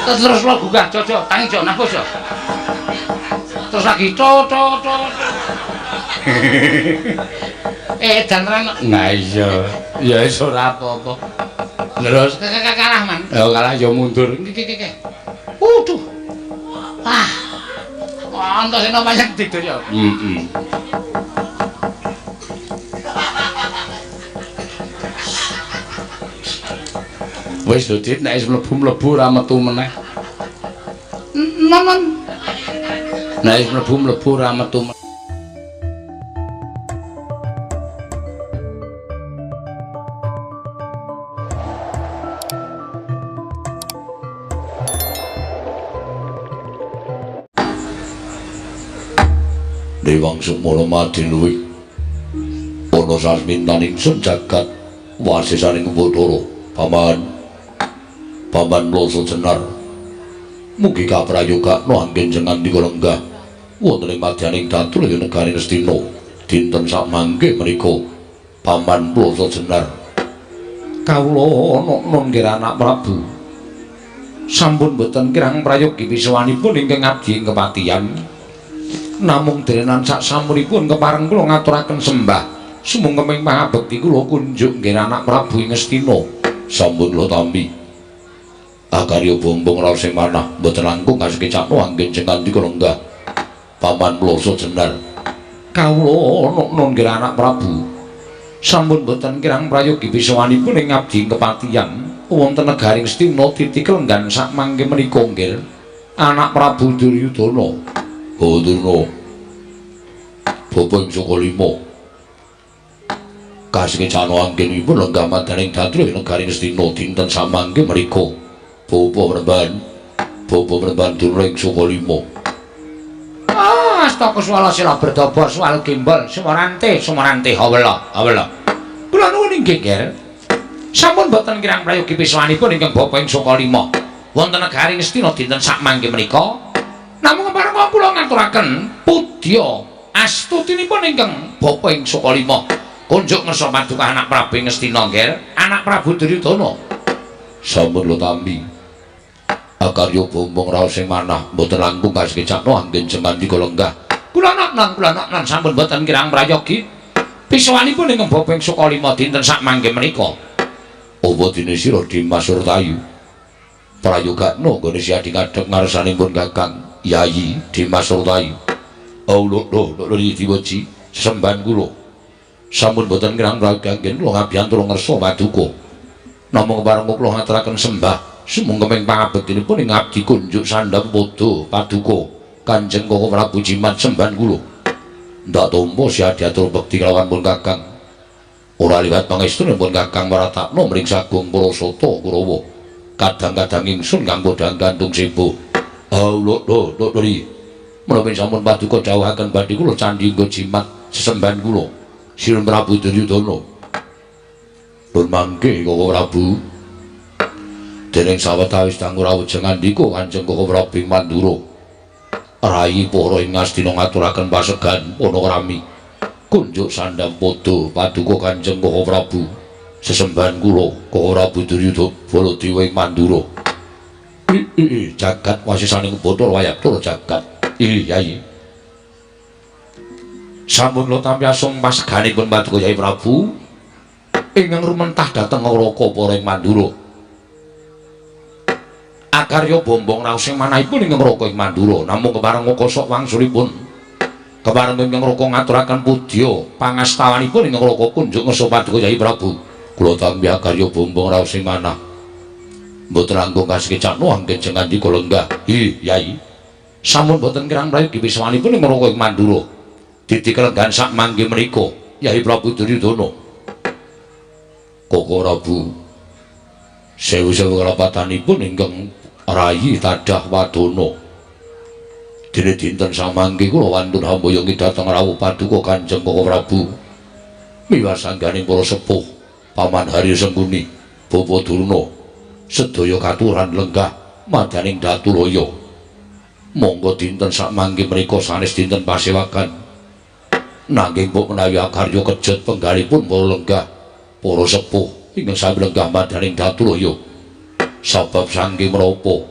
Terus lo gugah jojo tangi jo nafas jo. Terus lagi co. Dan ren. Nah iya. Ya wis ora apa-apa. Terus kalah man. Ya kalah ya mundur. Ki. Waduh. Ah. Antos eno banyak tidur ya. Wis Dodit nek wis mlebu ra metu meneh. Non. Nek wis mlebu ra metu meneh. Dewang Sukmana Madiluwi ana sasmintaning jagat wasisaning Bathara paman loso jenar mugi kaprayogakna anggen jengan dikolengga wonten ing madyaning datul ing negari Ngastina dinten samangke menika paman loso jenar kawula ana nggih anak Prabu sampun boten kirang prayogi wiswanipun ingkang abdi ing kepatihan namung derenan sak samunipun kepareng kula ngaturaken sembah sumengkeming pangabekti kula kunjuk nggih anak Prabu ing Ngastina sampun kula tampi akarya bombong raos sing manah mboten langkung kasekecakno anggen jengan dikolengga paman ploso jenar kawula ana nggih anak Prabu sampun boten kirang prayogi wiswanipun ing abdi ing kepatihan wonten negari Ngastina titikel nggan sak mangke menika nggih anak Prabu Duryudana Bodurno Bapa ing Sukalima kasekecakno anggenipun lenggah madaning datul ing negari Ngastina dinten samangke menika Bapa Mremban Dureng Sukalima. Astaka swala sira berdobor swal gimbal sumarante hawela. Kula nuwun inggih nggih. Sampun boten kirang prayogi piswanipun ingkang Bapa ing Sukalima wonten negari Ngastina dinten samangke menika. Namung kepareng kula ngaturaken pudya astutinipun ingkang Bapa ing Sukalima kunjuk ngersa paduka anak Prabu ing Ngastina nggih, anak Prabu Duryudana. Sampun kula tampi. Akarya bombong raos sing manah mboten langkung kasekecakno anggen jengan dikolengga. Kula nak sampun boten kirang prayogi piswanipun ingkang Bapa ing Sukalima dinten sakmangke menika. Apa dene sira Dimas Surtayu? Prayogakno nggone siadi ngadhep ngarsanipun Kakang Yayi Dimas Surtayu. Lho diwaji sesembahan kula. Sampun boten kirang prayogi kula ngabiyantu ngersa paduka. Namung kepareng kula ngaturaken sembah sumengkeming pangabektinipun ing abdi kunjuk sandhang padha paduka Kanjeng Koko Prabu Jimat sembahan kula. Ndak tampa siadi atur bekti kelawan pun Kakang. Ora liwat pangestunipun Kakang Maratakna mring Sagung Prasata Kurawa. Kadang-kadang ingsun kanggo dang gantung sibu. Lho menawi sampun paduka dawuhaken badhe kula candhi nggo jimat sesembahan kula Sira Prabu Duryudana. Pun mangke Koko Prabu dening sawetawis dang ora wujeng ngandika Kanjeng Koko Prabu Mandura rayi para ing Ngastina ngaturaken pasegan Panakrami kunjuk sandhang padha paduka Kanjeng Koko Prabu sesembahan kula Koko Prabu Duryudana Baladewa ing Mandura. Jagat wasisaning Bathara Wayapura jagat. Yai. Sampun kula tampi asung paseganipun paduka Yai Prabu ingkang rumentah dhateng Ngraka para ing Mandura. Akarya bombong raos sing manahipun ing Ngraka ing Mandura namung kepareng ngokosok wangsulipun. Kepareng ing Ngraka ngaturaken pudya pangastawanipun ing Ngraka kunjuk ngersa paduka Yai Prabu. Kula tampi akarya bombong raos sing manah mboten langkung kasekecakno anggen jengan dikolengga. Yai. Sampun boten kirang prayogi wiswanipun ing Ngraka ing Mandura. Ditikel gan sak mangke menika Yai Prabu Duryudana. Koko Prabu sewu-sewu kalapatanipun ingkang rayi tadah wadana. Dene dinten samangke kula wantun hambaya dhateng rawuh paduka Kanjeng Koko Prabu. Miwasangganing para sepuh Paman Hari Sengkuni, Bapa Durna, sedaya katuran lenggah madaning Datulaya. Monggo dinten sakmangke menika sanes dinten pasewakan. Nanging mbok menawi akarya kejet penggalipun para lenggah para sepuh ingkang sami lenggah madaning Datulaya. Sabab saking menapa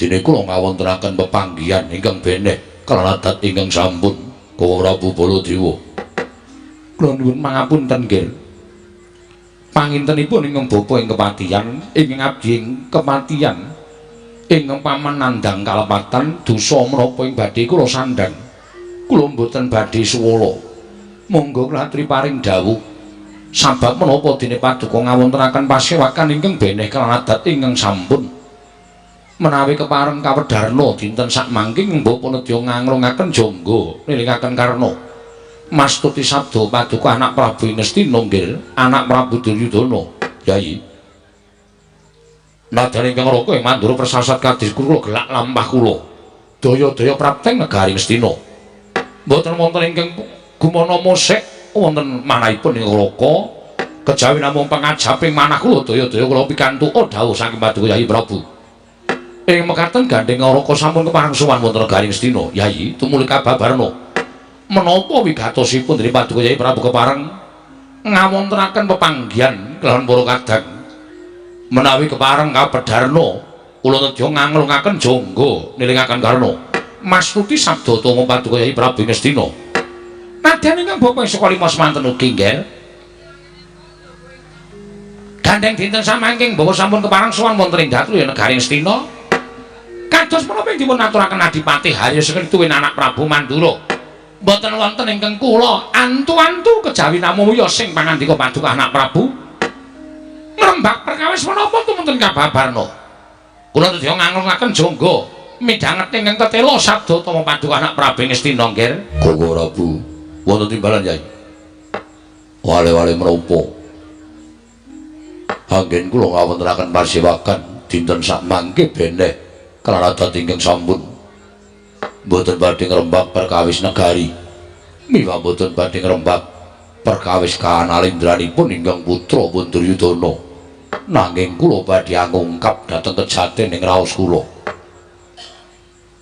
dene kula ngawontenaken pepanggihan ingkang beneh kalawan adat ingkang sampun Kowe Prabu Baladewa. Kula nuwun pangapunten nggih. Pangintenipun ingkang bapa ing kepatihan, ingkang abdi ing kepatihan, ingkang paman nandhang kalepatan dosa menapa ing badhe kula sandhang. Kula mboten badhe suwala. Monggo klatri paring dawuh. Sabab menapa dene paduka ngawontenaken pasewakan ingkang beneh kalawan adat ingkang sampun. Menawi kepareng kawedarna dinten sakmangking bapa nedya ngangrungaken jangga nilingaken karna mastuti sabda paduka anak Prabu Ngastina nggih anak Prabu Duryudana Yayi nadyan ingkang raka ing mandura persasat kadis kula gelak lampah kula daya-daya prapteng negari Ngastina mboten wonten ingkang gumana mosek wonten manahipun ing raka kejawi namung pangajaping manah kula daya-daya kula pikantuk dawuh saking paduka Yayi Prabu. Ing mekaten gandeng Raka sampun kepareng sowan wonten negari Ngastina, Yayi, tumuli kababarna. Menapa wigatosipun dening Paduka Yayi Prabu kepareng ngawontenaken pepanggihan kelawan para kadang. Menawi kepareng kabedarna, kula nedya ngangrungaken jangga nilingaken karna mastuti sabda tama Paduka Yayi Prabu Ngastina. Nadyan ingkang bapa saka lima semanten ugi nggih. Gandeng dinten samangking bapa sampun kepareng sowan wonten ing dhatru negari Ngastina. Kados menapa dipun aturaken Adipati Harya Sekituwin anak Prabu Mandura. Mboten wonten ingkang kula antu-antu kejawi namung ya sing pangandika paduka anak Prabu. Ngrembak perkawis menapa tumunten kababarna. Kula nedya ngangrungaken jangga midhanget ingkang tetela sabda tama paduka anak Prabu Ngastina nggih. Kowe Prabu wonten timbalan Yayi. Wale-wale menapa anggen kula ngawontenaken pasewakan dinten sakmangke beneh kalawan adat ingkang sampun mboten badhe ngrembak perkawis negari miwah mboten badhe ngrembak perkawis kanalindranipun ingkang putra Duryudana nanging kula badhe ngungkap dhateng kejaten ing raos kula.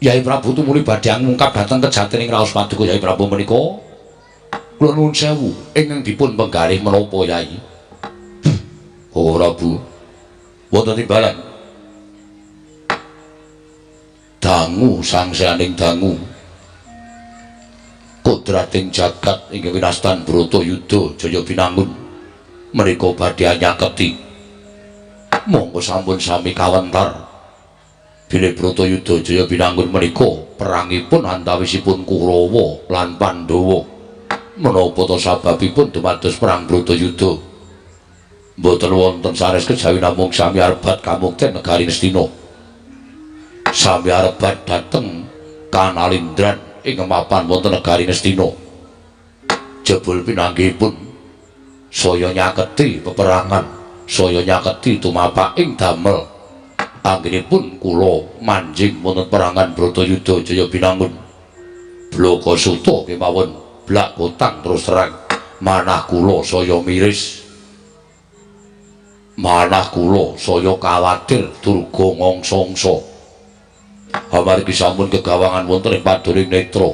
Yayi Prabu tumuli badhe ngungkap dhateng kejaten ing raos paduka Yayi Prabu menika kula nuwun sewu ingkang dipun penggalih menapa Yayi. Oh Prabu wonten timbalan dangu sangsaning dangu kodrating jagat ingkang winastan Bratayuda Jaya Binangun menika badhe nyaketi monggo sampun sami kawentar bilih Bratayuda Jaya Binangun menika perangipun antawisipun Kurawa lan Pandhawa menapa ta sababipun dumados perang Bratayuda mboten wonten sanes kejawi namung sami arebat kamukten negari Ngastina sami arebat dhateng Kanalindran ing mapan wonten negari Ngastina jebul pinanggihipun saya nyaketi peperangan saya nyaketi tumapak ing damel anggenipun kula manjing wonten perangan Bratayuda Jaya Binangun Blakasuta kemawon blak kotang terus terang manah kula saya miris manah kula saya kawatir durga ngongsongsa amargi sampun kegawangan wonten ing padoring netra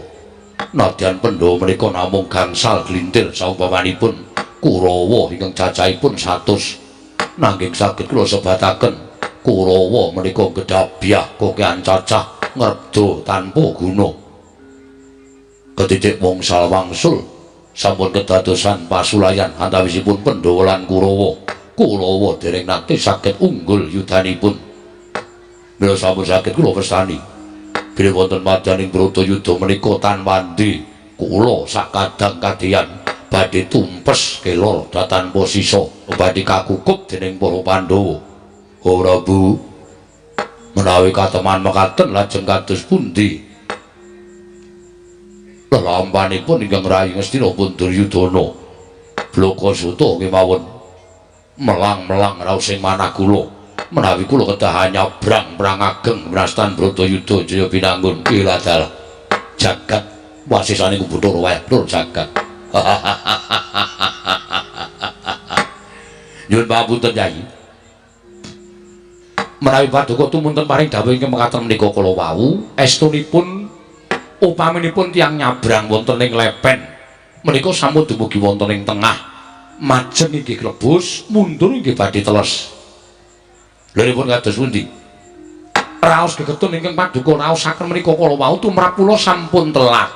nadyan Pandhawa menika namung gangsal glintir saumpamanipun Kurawa ingkang cacahipun 100 nanging saged kula sebataken Kurawa menika gedhabyah kokean cacah ngrebda tanpa guna ketitik wongsal wangsul sampun kedadosan pasulayan antawisipun Pandhawa lan Kurawa dereng nate saged unggul yudanipun. Bila sampun saged kula persani, bilih wonten madyaning Bratayuda menika tanwandi kula sakadang kadheyan badhe tumpes kelor datan posisa badhe kakukup dening para Pandhawa. Oh Prabu, menawi kateman mekaten lajeng kados pundi? Lelampanipun ingkang Rayi Ngastina pun Duryudana Blakasuta kemawon melang-melang raos ing manah kula menawi kula kedah nyabrang perang ageng winastan Bratayuda Jaya Binangun iladal jagat wasisane kubutur wae lur jagat. Nyuwun pangapunten Yayi. Menawi paduka tumunten paring dawuh ingkang mekaten menika kala wau estunipun upaminipun tiyang nyabrang wonten ing lepen menika sampun dumugi wonten ing tengah majeng inggih klebus mundur inggih badhe teles lha nipun kados pundi Raos gegetun ingkang paduka raosaken menika kala wau tumrap kula sampun telat.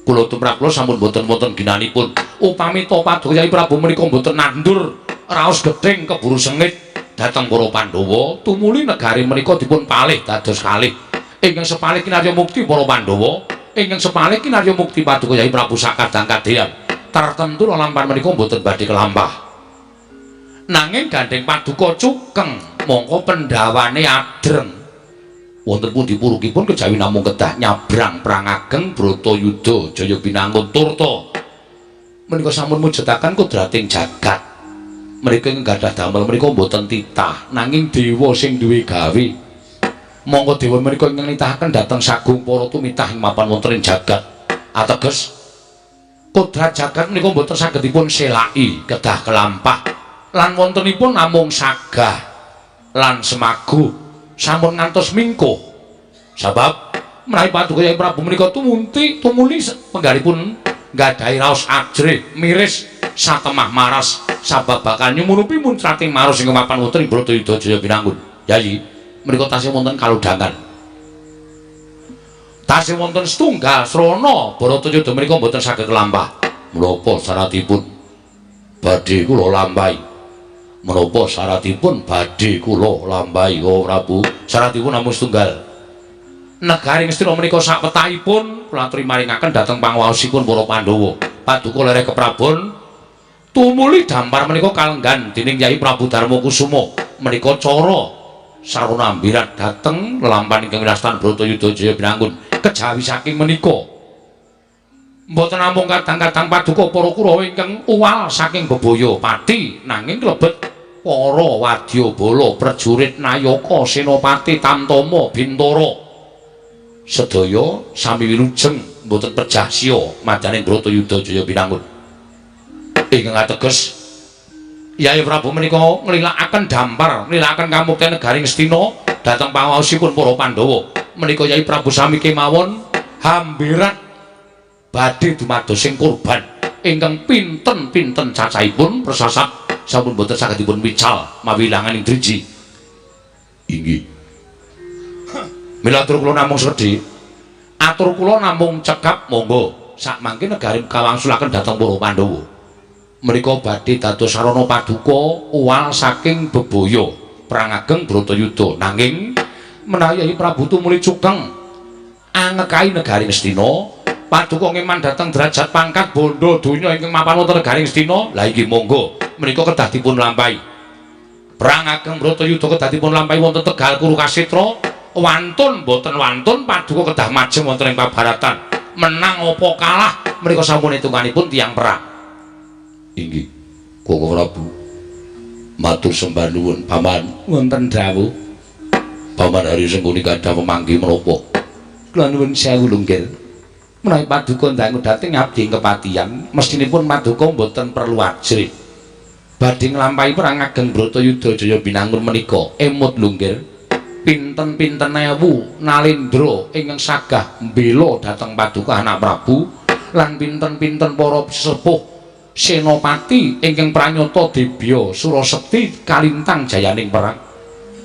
Kula tumrap kula sampun boten-boten ginanipun. Upami to paduka Kyai Prabu menika boten nandur raos gething keburu sengit dhateng para Pandhawa, tumuli negari menika dipun palih dados kalih. Ingkang sepalih kinarya mukti para Pandhawa, ingkang sepalih kinarya mukti paduka Kyai Prabu sakadang-kadhean. Tartemtu lampahan menika boten badhe kelampah. Nanging gandeng paduka cukeng, mongko pendawane adreng. Wonten pundi purukipun kejawi namung kedah nyabrang perang ageng Bratayuda Jaya Binangun Turta. Menika sampun mujudaken kudrating jagat. Mereka ingkang gadah damel menika boten titah, nanging dewa sing duwe gawe. Monggo dewa menika ingkang nitahaken dhateng sagung para tumitah ing mapan wonten ing jagat. Ateges kodrat jagat menika boten saged dipun selaki kedah kelampah. Lan wontenipun namung sagah lan semagu sampun ngantos mingkuh. Sebab menawi paduka Kyai Prabu menika tumuli penggalipun nggadahi raos ajrih miris satemah maras sababakan nyumurupi muncrating maros ing mapan wonten ing Bratayuda Jaya Binangun. Yayi, menika tasih wonten kalodhangan. Tasih wonten setunggal srana Bratayuda menika boten saged kelampah. Menapa syaratipun badhe kula lampahi? Menapa syaratipun badhe kula lampahi, O Prabu? Syaratipun namung setunggal. Negari Ngastina menika sak petahipun kula aturi maringaken dhateng pangwaosipun para Pandhawa. Paduka lereh keprabon tumuli dampar menika kalenggan dening Kyai Prabu Darmakusuma. Menika cara sarana ambirat dhateng lelampahan ingkang winastan Bratayuda Jaya Binangun. Kejawi saking menika mboten namung kadang-kadang paduka para Kurawa ingkang uwal saking bebaya pati, nanging klebet para wadyabala prajurit Nayaka Senopati Tamtama Bintara sedaya sami wilujeng mboten pejah sia madyaning Bratayuda Jaya Binangun. Ingkang ateges Kyai Prabu menika nglilakaken dampar, nglilakaken kamukten negari Ngastina dhateng pangaosipun para Pandhawa. Menika Kyai Prabu sami kemawon hambirat badhe dumadosing kurban ingkang pinten-pinten cacahipun persasat sampun boten saged dipun wical mawi langaning driji. Inggih. Mila atur kula namung sedhi. Atur kula namung cekap monggo sakmangke negari kawangsulaken dhateng para Pandhawa. Menika badhe dados sarana paduka uwal saking bebaya perang ageng Bratayuda. Nanging menawi Kyai Prabu tumuli cukeng angekahi negari Ngastina, paduka ngeman dhateng derajat pangkat bondo donya ingkang mapan wonten negari Ngastina, la inggih monggo menika kedah dipun lampahi. Perang ageng Bratayuda kedah dipun lampahi wonten Tegal Kurukasitra. Wantun boten wantun paduka kedah majeng wonten ing pabaratan. Menang apa kalah menika sampun hitunganipun tiyang perang. Inggih, Kakang Prabu. Matur sembah nuwun Paman. Wonten dawuh. Paman Hari Sengguni kathah pemanggi menapa? Kula nuwun sewu lunggil. Menawi paduka ndangu dhateng abdi kepatihan, mestinipun paduka mboten perlu ajrih. Badhe nglampahi perang ageng Bratayuda Jaya Binangun menika emut lunggil. Pinten-pinten ewu nalindra ingkang sagah mbela dhateng paduka anak Prabu lan pinten-pinten para sesepuh senopati ingkang pranyata debya Surasekti kalintang jayaning perang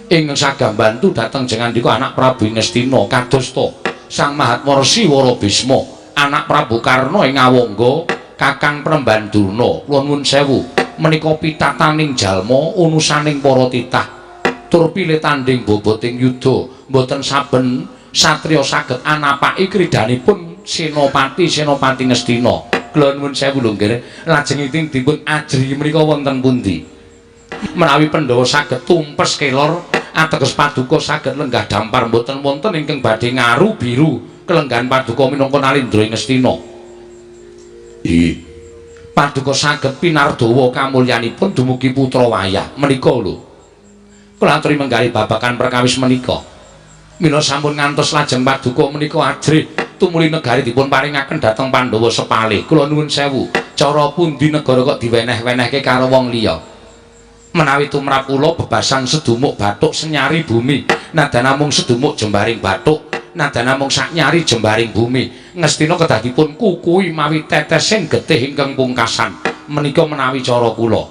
ingkang sagah bantu dhateng jengandika anak Prabu Ngastina kadosta Sang Mahatmarsi Wara Bisma, anak Prabu Karna ing Awangga, Kakang Prembandurna. Kula nuwun sewu menika pitataning jalma unusaning para titah tur pilih tanding boboting yuda, mboten saben satriya saged anapaki kridanipun senopati Ngastina. Kula nuwun sewu lho nggih, lajengipun dipun ajri menika wonten pundi? Menawi Pandhawa saged tumpes kelor, ateges paduka saged lenggah dampar, mboten wonten ingkang badhe ngaru biru kelenggahan paduka minangka nalindra ing Ngastina. Nggih. Paduka saged pinardawa kamulyanipun dumugi putra wayah menika lho. Kula aturi menggali babakan perkawis menika. Mila sampun ngantos lajeng paduka menika ajrih tumuli negari dipun paringaken dhateng Pandhawa sepalih. Kula nuwun sewu, cara pundi negara kok diweneh-wenehke karo wong liya? Menawi tumrap kula bebasan sedumuk bathuk senyari bumi, nadan namung sedumuk jembaring bathuk, nadan namung saknyari jembaring bumi, Ngastina kedah dipun kukuhi mawi tetesing getih ingkang pungkasan. Menika menawi cara kula.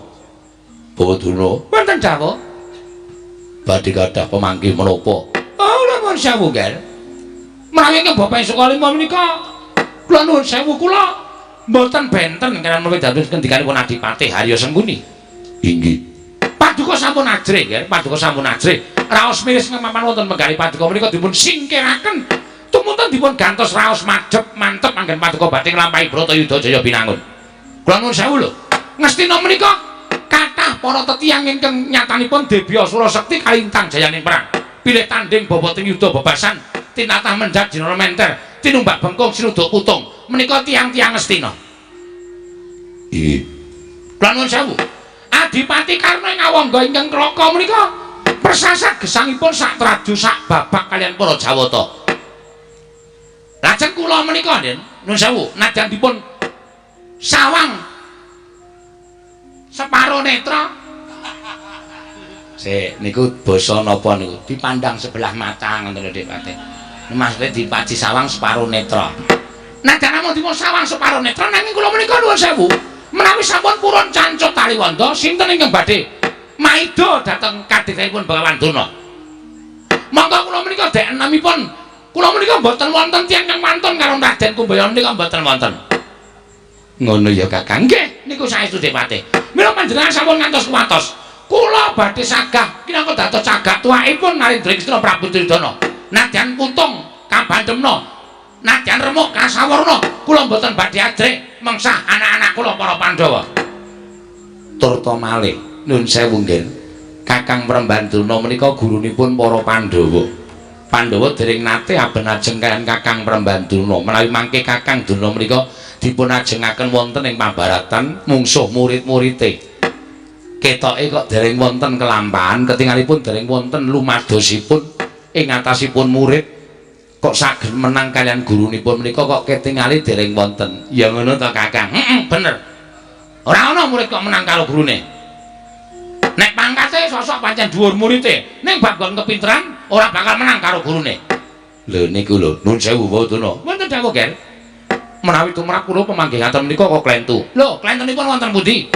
Bawaduna, wonten dawuh badhe kathah pemanggi menapa? nuwun sewu nggih. Menawi ingkang Bapak Sukalima menika kula nuwun sewu kula mboten benten kalian menawi dados kendikanipun Adipati Harya Sengkuni. Inggih. Paduka sampun ajrih nggih, paduka sampun ajrih. Raos miris ngemaman wonten menggali paduka menika dipun singkiraken tumuntun dipun gantos raos madhep mantep anggen paduka badhe nglampahi Bratayuda Jaya Binangun. Kula nuwun sewu lho. Ngastina menika kathah para tetiyang ingkang nyatanipun Debya Surasekti kalintang jayaning perang. Pilih tanding boboting yuda bebasan, tinatah menjak jinara menter, tinumbak bengkung sinuduk putung. Menika tiang-tiang Ngastina. Iya. Kula nuwun sewu. Adipati Karna ngawangga ingkang Klaka menika persasat gesangipun sak traju sak babak kalian para Jawata. Lajeng kula menika nuwun sewu, najan dipun sawang separo netra. Niku basa napa niku? Dipandang sebelah mata ngoten lho Dipati. Maksudnya dipaci sawang separo netra. Najan namung dipun sawang separo netra nanging kula menika nuwun sewu, menawi sampun purun cancut Taliwanda, sinten ingkang badhe maida dhateng kadhetipun Bagawan Durna. Monggo kula menika dek enamipun kula menika mboten wonten tiyang kang mantun karo Raden Kumbayana menika mboten wonten. Ngono ya Kakang. Nggih, niku saestu Dipati. Mila panjenengan sampun ngantos kuwatos. Kula badhe sagah kinangka dados cagak tuaipun Narendra Krisna Prabu Duryudana. Nadyan putung kabandhemna, nadyan remuk kasawarna, kula mboten badhe ajrih mengsah anak-anak kula para Pandhawa. Turta malih nuwun sewu nggih. Kakang Prembanduna menika gurunipun para Pandhawa. Pandhawa dereng nate aben ajeng kaliyan Kakang Prembanduna. Menawi mangke Kakang Durna menika dipun ajengaken wonten ing pambaratan mungsuh murid-murite. Ketoke kok dereng wonten kelampahan, ketingalipun dereng wonten lumadosipun ing atasipun murid. Kok saged menang kaliyan gurunipun menika kok ketingali dereng wonten. Ya ngono to Kakang. Bener. Ora ana murid kok menang karo gurune. Nek pangkate sosok pancen dhuwur murite, ning bab kepinteran ora bakal menang karo gurune. Lho niku lho, nuwun sewu Wadana. Wonten dawuh, Ger. Menawi tumrap kula pamanggihaken menika kok klentu. Lho, klentunipun wonten pundi?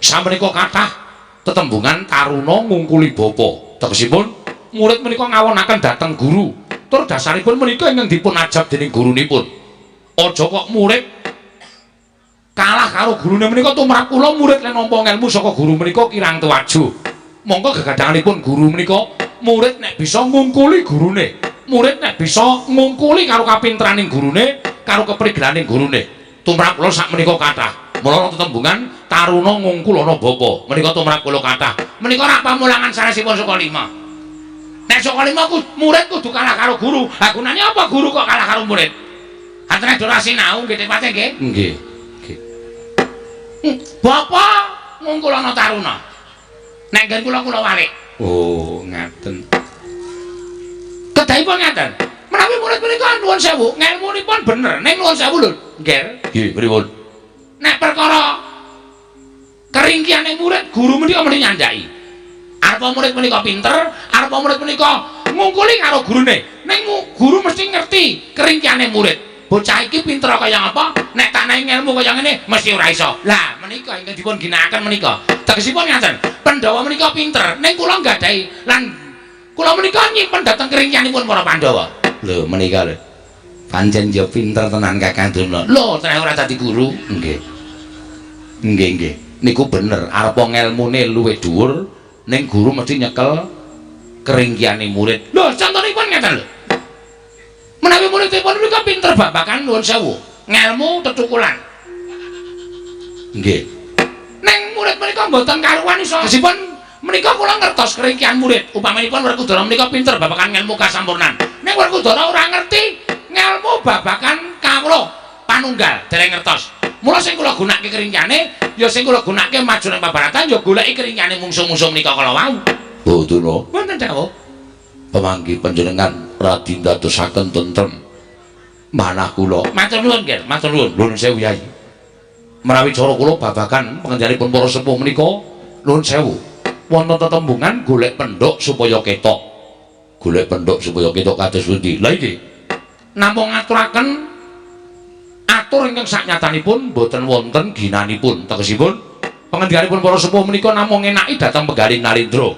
Samenika kathah tetembungan taruna ngungkuli bapa. Tegesipun murid menika ngawonaken dhateng guru. Tur dasaripun menika ingkang dipun ajab dening gurunipun. Aja kok murid kalah karo gurune menika tumrap kula murid lan nampa ngelmu saka guru menika kirang tuwaju. Monggo gegadhanganipun guru menika murid nek bisa ngungkuli gurune. Murid nek bisa ngungkuli karo kapinteraning gurune, karo keprigelaning gurune. Tumrap kula sak menika kathah. Mula tetembungan taruna ngungkulana bapa. Menika tumrap kula kathah. Menika rak pamulangan sanesipun Sukalima. Nek Sukalima murid kudu kalah karo guru. Ha gunane apa guru kok kalah karo murid? Antene ora sinau nggih Dipati nggih. Nggih. Bapak ngungkulana taruna. Nek nggen kula walik. Oh, ngaten. Kedahipun ngaten. Menawi murid menika nuwun sewu, ngelmunipun bener, ning nuwun sewu lho, Nger. Nggih, pripun? Nek perkara keringkiane murid, guru menika mesti nyandhaki. Arep murid menika pinter, arep murid menika ngungkuli karo gurune. Ning guru mesti ngerti keringkiane murid. Bocah iki pinter kaya apa? Nek tak naik ilmu kaya ngene mesti ora iso. Lah menika ingkang dipun ginakaken menika. Tegesipun ngaten, Pandhawa menika pinter, ning kula nggadahi lan kula menika nyimpen dhateng keringkianipun para Pandhawa. Lho menika lho. Pancen ya pinter tenan Kakang Durna. Lho, tenan ora dadi guru. Nggih. Nggih. Niku bener, arep ngelmune luwih dhuwur, ning guru mesti nyekel keringkiane murid. Lho, contonipun ngaten lho. Menawi muridipun menika pinter babakan nuwun sewu, ngelmu tetukulan. Nggih. Ning murid menika mboten karuan iso. Gesipun menika kula ngertos keringkian murid. Upamanipun Werkudara menika pinter babakan ngelmu kasampurnan. Ning Werkudara ora ngerti ngelmu babakan kawruh panunggal, dereng ngertos. Mula sing kula gunakake keringkiane, ya sing kula gunakake maju ning pabaratan ya goleki keringkiane mungsuh-mungsuh menika kala wau. Oh, Durna. Wonten dawuh. Pemanggi panjenengan radi ndadosaken tentrem manah kula. Matur nuwun, Ger. Matur nuwun. Nuwun sewu Yai. Menawi cara kula babagan pengendaliipun para sepuh menika, nuwun sewu. Wonten tetembungan golek pendhok supaya ketok. Golek pendhok supaya ketok kados pundi? Lah iki namung ngaturaken atur ingkang saknyatanipun boten wonten ginanipun. Tegesipun pengendaliipun para sepuh menika namung enaki dhateng penggalih Narendra.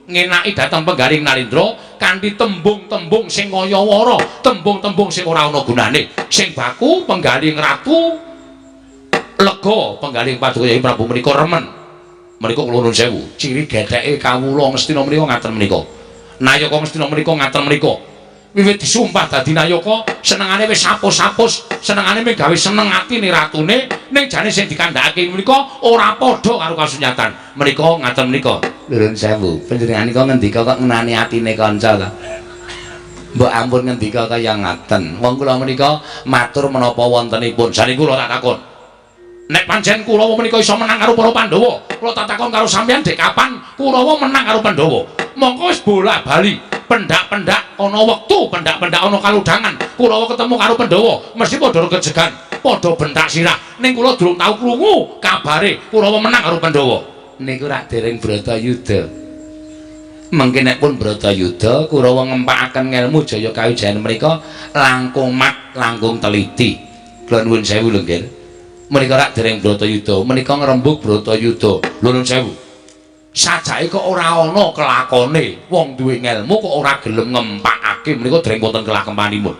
ngenaki dhateng penggaling Narendra kanthi tembung-tembung sing kaya wara, tembung-tembung sing ora ana gunane. Sing baku penggaling ratu lega, penggaling Paduka Yayi Prabu menika remen. Menika kula nuwun sewu, ciri getheke kawula Ngastina menika ngaten menika. Nayaka Ngastina menika ngaten menika. Wiwit disumpah dadi nayaka, senengane wis sapus-sapus, senengane mung gawe seneng atine ratune, ning jane sing dikandhakake menika ora padha karo kasunyatan. Menika ngaten menika. Nuwun sewu, panjenenganika ngendika kok ngenani atine kanca ta. Mbok ampun ngendika kaya ngaten. Wong kula menika matur menapa wontenipun. Jane kula tak takon. Nek pancen Kurawa menika iso menang karo para Pandhawa, kula tak takon karo sampeyan dek kapan Kurawa menang karo Pandhawa? Mongko wis bola-bali, pendak-pendak ana wektu, pendak-pendak ana kaludhangan. Kurawa ketemu karo Pandhawa, mesti padha regejegan, padha bentak sirah. Ning kula durung tau krungu kabare Kurawa menang karo Pandhawa. Niku rak dereng Bratayuda. Mengke nek pun Bratayuda Kurawa ngempakaken ngelmu Jaya Kawijayan menika langkung mat, langkung teliti. Kula nuwun sewu lho nggih. Menika rak dereng Bratayuda, menika ngrembug Bratayuda. Lho nuwun sewu. Sajake kok ora ana kelakone, wong duwe ngelmu kok ora gelem ngempakake, menika dereng wonten kelakempanipun.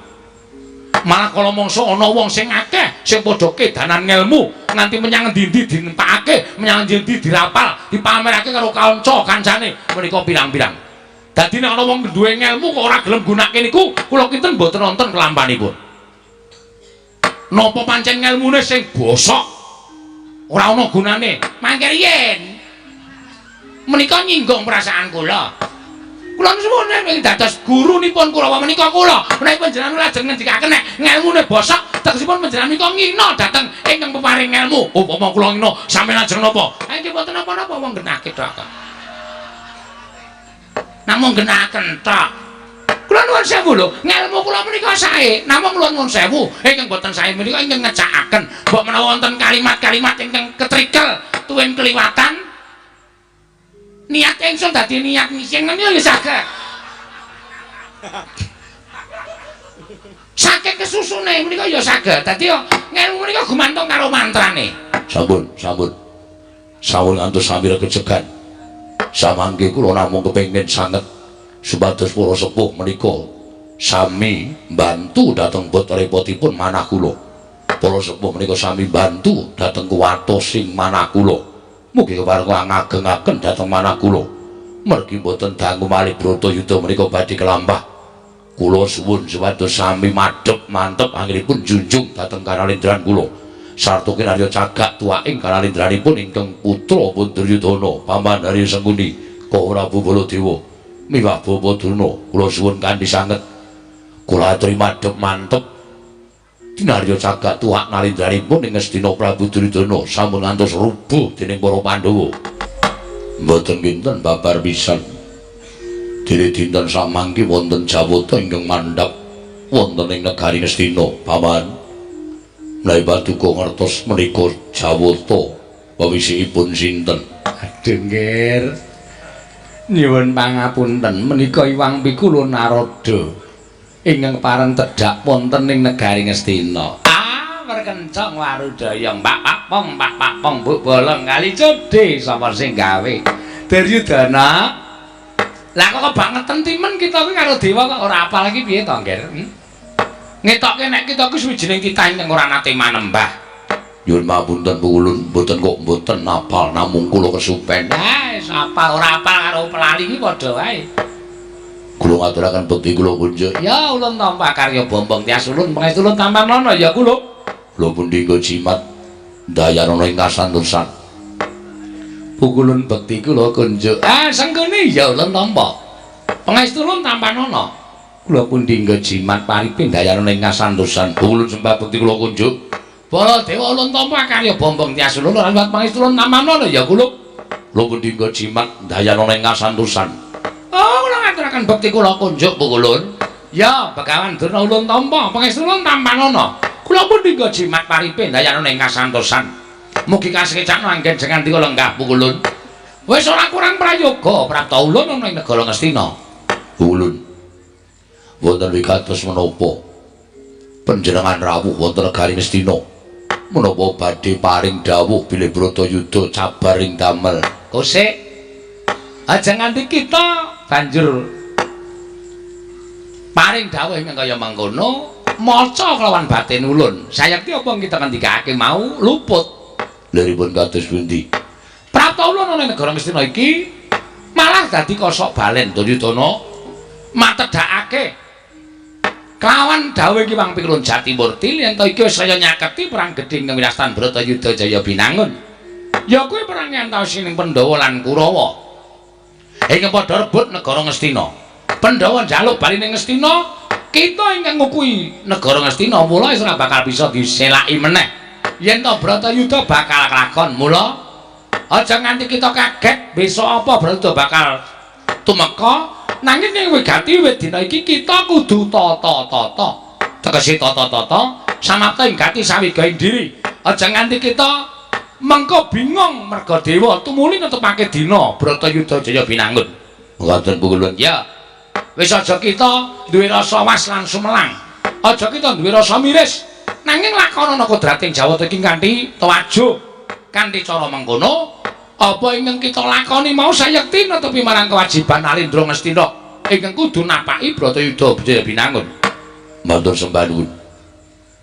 Malah kala mangsa ana wong sing akeh sing padha kedanan ngelmu nganti menyang endi-endi dinempakake, menyang endi dirapal, dipamerake karo kanca kancane, menika pirang-pirang. Dadi nek ana wong duwe ngelmu kok ora gelem gunakake niku, kula kinten mboten wonten kelampanipun. Napa pancen ngelmune sing bosok ora ana gunane? Mangke yen menika nyinggung perasaan kula. Kula nuwun ing dados gurunipun Kurawa menika kula. Menawi panjenengan lajeng ngendikaken nek ngelmune bosok, tegesipun panjenengan menika ngina dhateng ingkang peparing ngelmu. Upama kula ngina sampeyan lajeng napa? Ha iki boten napa-napa wong genake tok. Namung genaken tok. Kula nuwun sewu lho, ngelmu kula menika sae. Namung kula nuwun sewu, ingkang boten sae menika ingkang ngecakaken mbok menawa wonten kalimat-kalimat ingkang ketrikel tuwin kliwatan. Niat ingsun dadi niat sing ngene ya saged. Saking kesusune menika ya saged. Dadi ngelmu menika gumantung karo mantrane. Sampun, sampun. Sawul ngantos sami regejegan. Samangke kula namung kepengin sanget supados para sepuh menika sami mbantu dhateng bot repotipun manah kula. Para sepuh menika sami mbantu dhateng kuwatosing manah kula. Mugi kepareng ngagengaken dhateng manah kula. Mergi boten dangu malih Bratayuda menika badhe kelambah. Kula suwun supados sami madhep mantep anggenipun junjung dhateng Karalendran kula. Sarta kinarya cagak tuwaking Karalendranipun ingkang putra Punduryudana, Paman Hari Sengkuni, Prabu Baladewa. Miwah Bapa Durna, kula suwun kanthi sanget. Kula aturi madhep mantep kinarya cagak tuwak nalendranipun ing Ngastina Prabu Duryudana sampun ngantos rubuh dening para Pandhawa. Mboten kinten babar pisan. Dene dinten samangke wonten Jawata ingkang mandhap wonten ing negari Ngastina, Paman. Menawi Paduka ngertos menika Jawata pawisipun sinten? Aduh nggih. Nyuwun pangapunten, menika Iwang Pikula Narada ingkang pareng tedhak wonten ing negari Ngastina. Perkencong warudaya mbak pong mbok bolong kali cedhe sapa sing gawe. Duryudana. Lah kok kebangeten timen kita kuwi karo dewa kok ora apal iki piye to, Ngger? Ngetokke nek kita kuwi suwijining titah ingkang ora nate manembah. Nyuwun pamunten Pukulun, mboten kok mboten apal namung kula kesupen. Wis apal ora apal karo pelali iki padha wae. Kula ngaturaken bekti kula kunjuk. Ya ulun tampa karya Bombong Tias Ulun pangestu ulun tampanana ya kula. Kula pundhika jimat dayanana ing kasantosan. Pukulun bekti kula kunjuk. Sengkuni ya ulun tampa. Pangestu ulun tampanana. Kula pundhika jimat paripin dayanana ing kasantosan. Pukulun sembah bekti kula kunjuk. Baladewa ulun tampa karya Bombong Tias Ulun lan pangestu ulun tampanana ya kula. Kula pundhika jimat dayanana ing kasantosan. Kula ngaturaken bekti kula kunjuk Pukulun. Ya, Begawan Durna ulun tampa, pangestu ulun tampanana. Kula pundhika jimat paripin dayanana ing kasantosan. Mugi kasekecana anggen jenengan dika lenggah Pukulun. Wis ora kurang prayoga prapta ulun ana ing negara Ngastina. Pukulun. Wonten wigatos menapa panjenengan rawuh wonten negari Ngastina? Menapa badhe paring dawuh bilih Bratayuda cabar ing damel? Kosik. Aja nganti kita banjur paring dawuh ingkang kaya mangkono maca kelawan batin ulun. Sayekti apa kita ngendikake mau luput. Lha ripun kados pundi? Prapta ulun ana negara Ngastina iki malah dadi kosok balen Duryudana matedhakake kelawan dawuh iki Wang Pikulun Jatimurti yen to iki wis saya nyaketi perang gedhe ing wirastan Bratayuda Jaya Binangun. Ya kuwi perang antawising Pandhawa lan Kurawa. Ingkang padha rebut negara Ngastina. Pandhawa njaluk bali ning Ngastina, kita ingkang ngukui negara Ngastina mula wis ora bakal bisa diselaki meneh. Yen to Bratayuda bakal kelakon, mula aja nganti kita kaget besok apa Bratayuda bakal tumeka. Nanging ning wigati wit dina iki kita kudu tata-tata. Tegese tata-tata samapta ing gati sawigaing diri. Aja nganti kita mengko bingung merga dewa tumuli netepake dina Bratayuda Jaya Binangun. Ngoten Pukulun. Ya. Wis aja kita duwe rasa was lan sumelang. Aja kita duwe rasa miris. Nanging lakonana kodrating Jawata iki kanthi tawajuh. Kanthi cara mengkono, apa ingkang kita lakoni mau sayekti netepi marang kewajiban Alendra Ngastina ingkang kudu napaki Bratayuda Jaya Binangun. Matur sembah nuwun.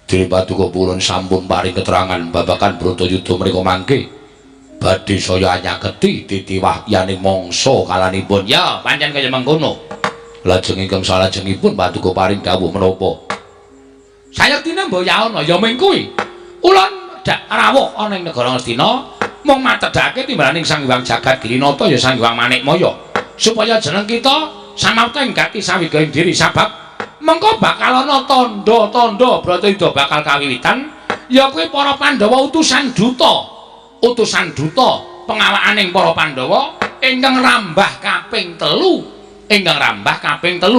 Dene Paduka Purun sampun paring keterangan babagan Bratayuda menika mangke badhe saya nyaketi titiwah yaning mangsa kalanipun. Ya, pancen kaya mengkono. Lajeng ingkang salajengipun Paduka paring dawuh menapa? Sayektine mboyaana ya ming kuwi. Ulun dak rawuh ana ing negara Ngastina mung matedhake timbalaning Sang Hyang Jagat Girinata ya Sang Hyang Manikmaya supaya jeneng kita samapta ing gati sawigaing diri sabab mengko bakal ana tandha-tandha Bratayuda bakal kawiwitan ya kuwi para Pandhawa utusan duta pengawakaning para Pandhawa ingkang rambah kaping 3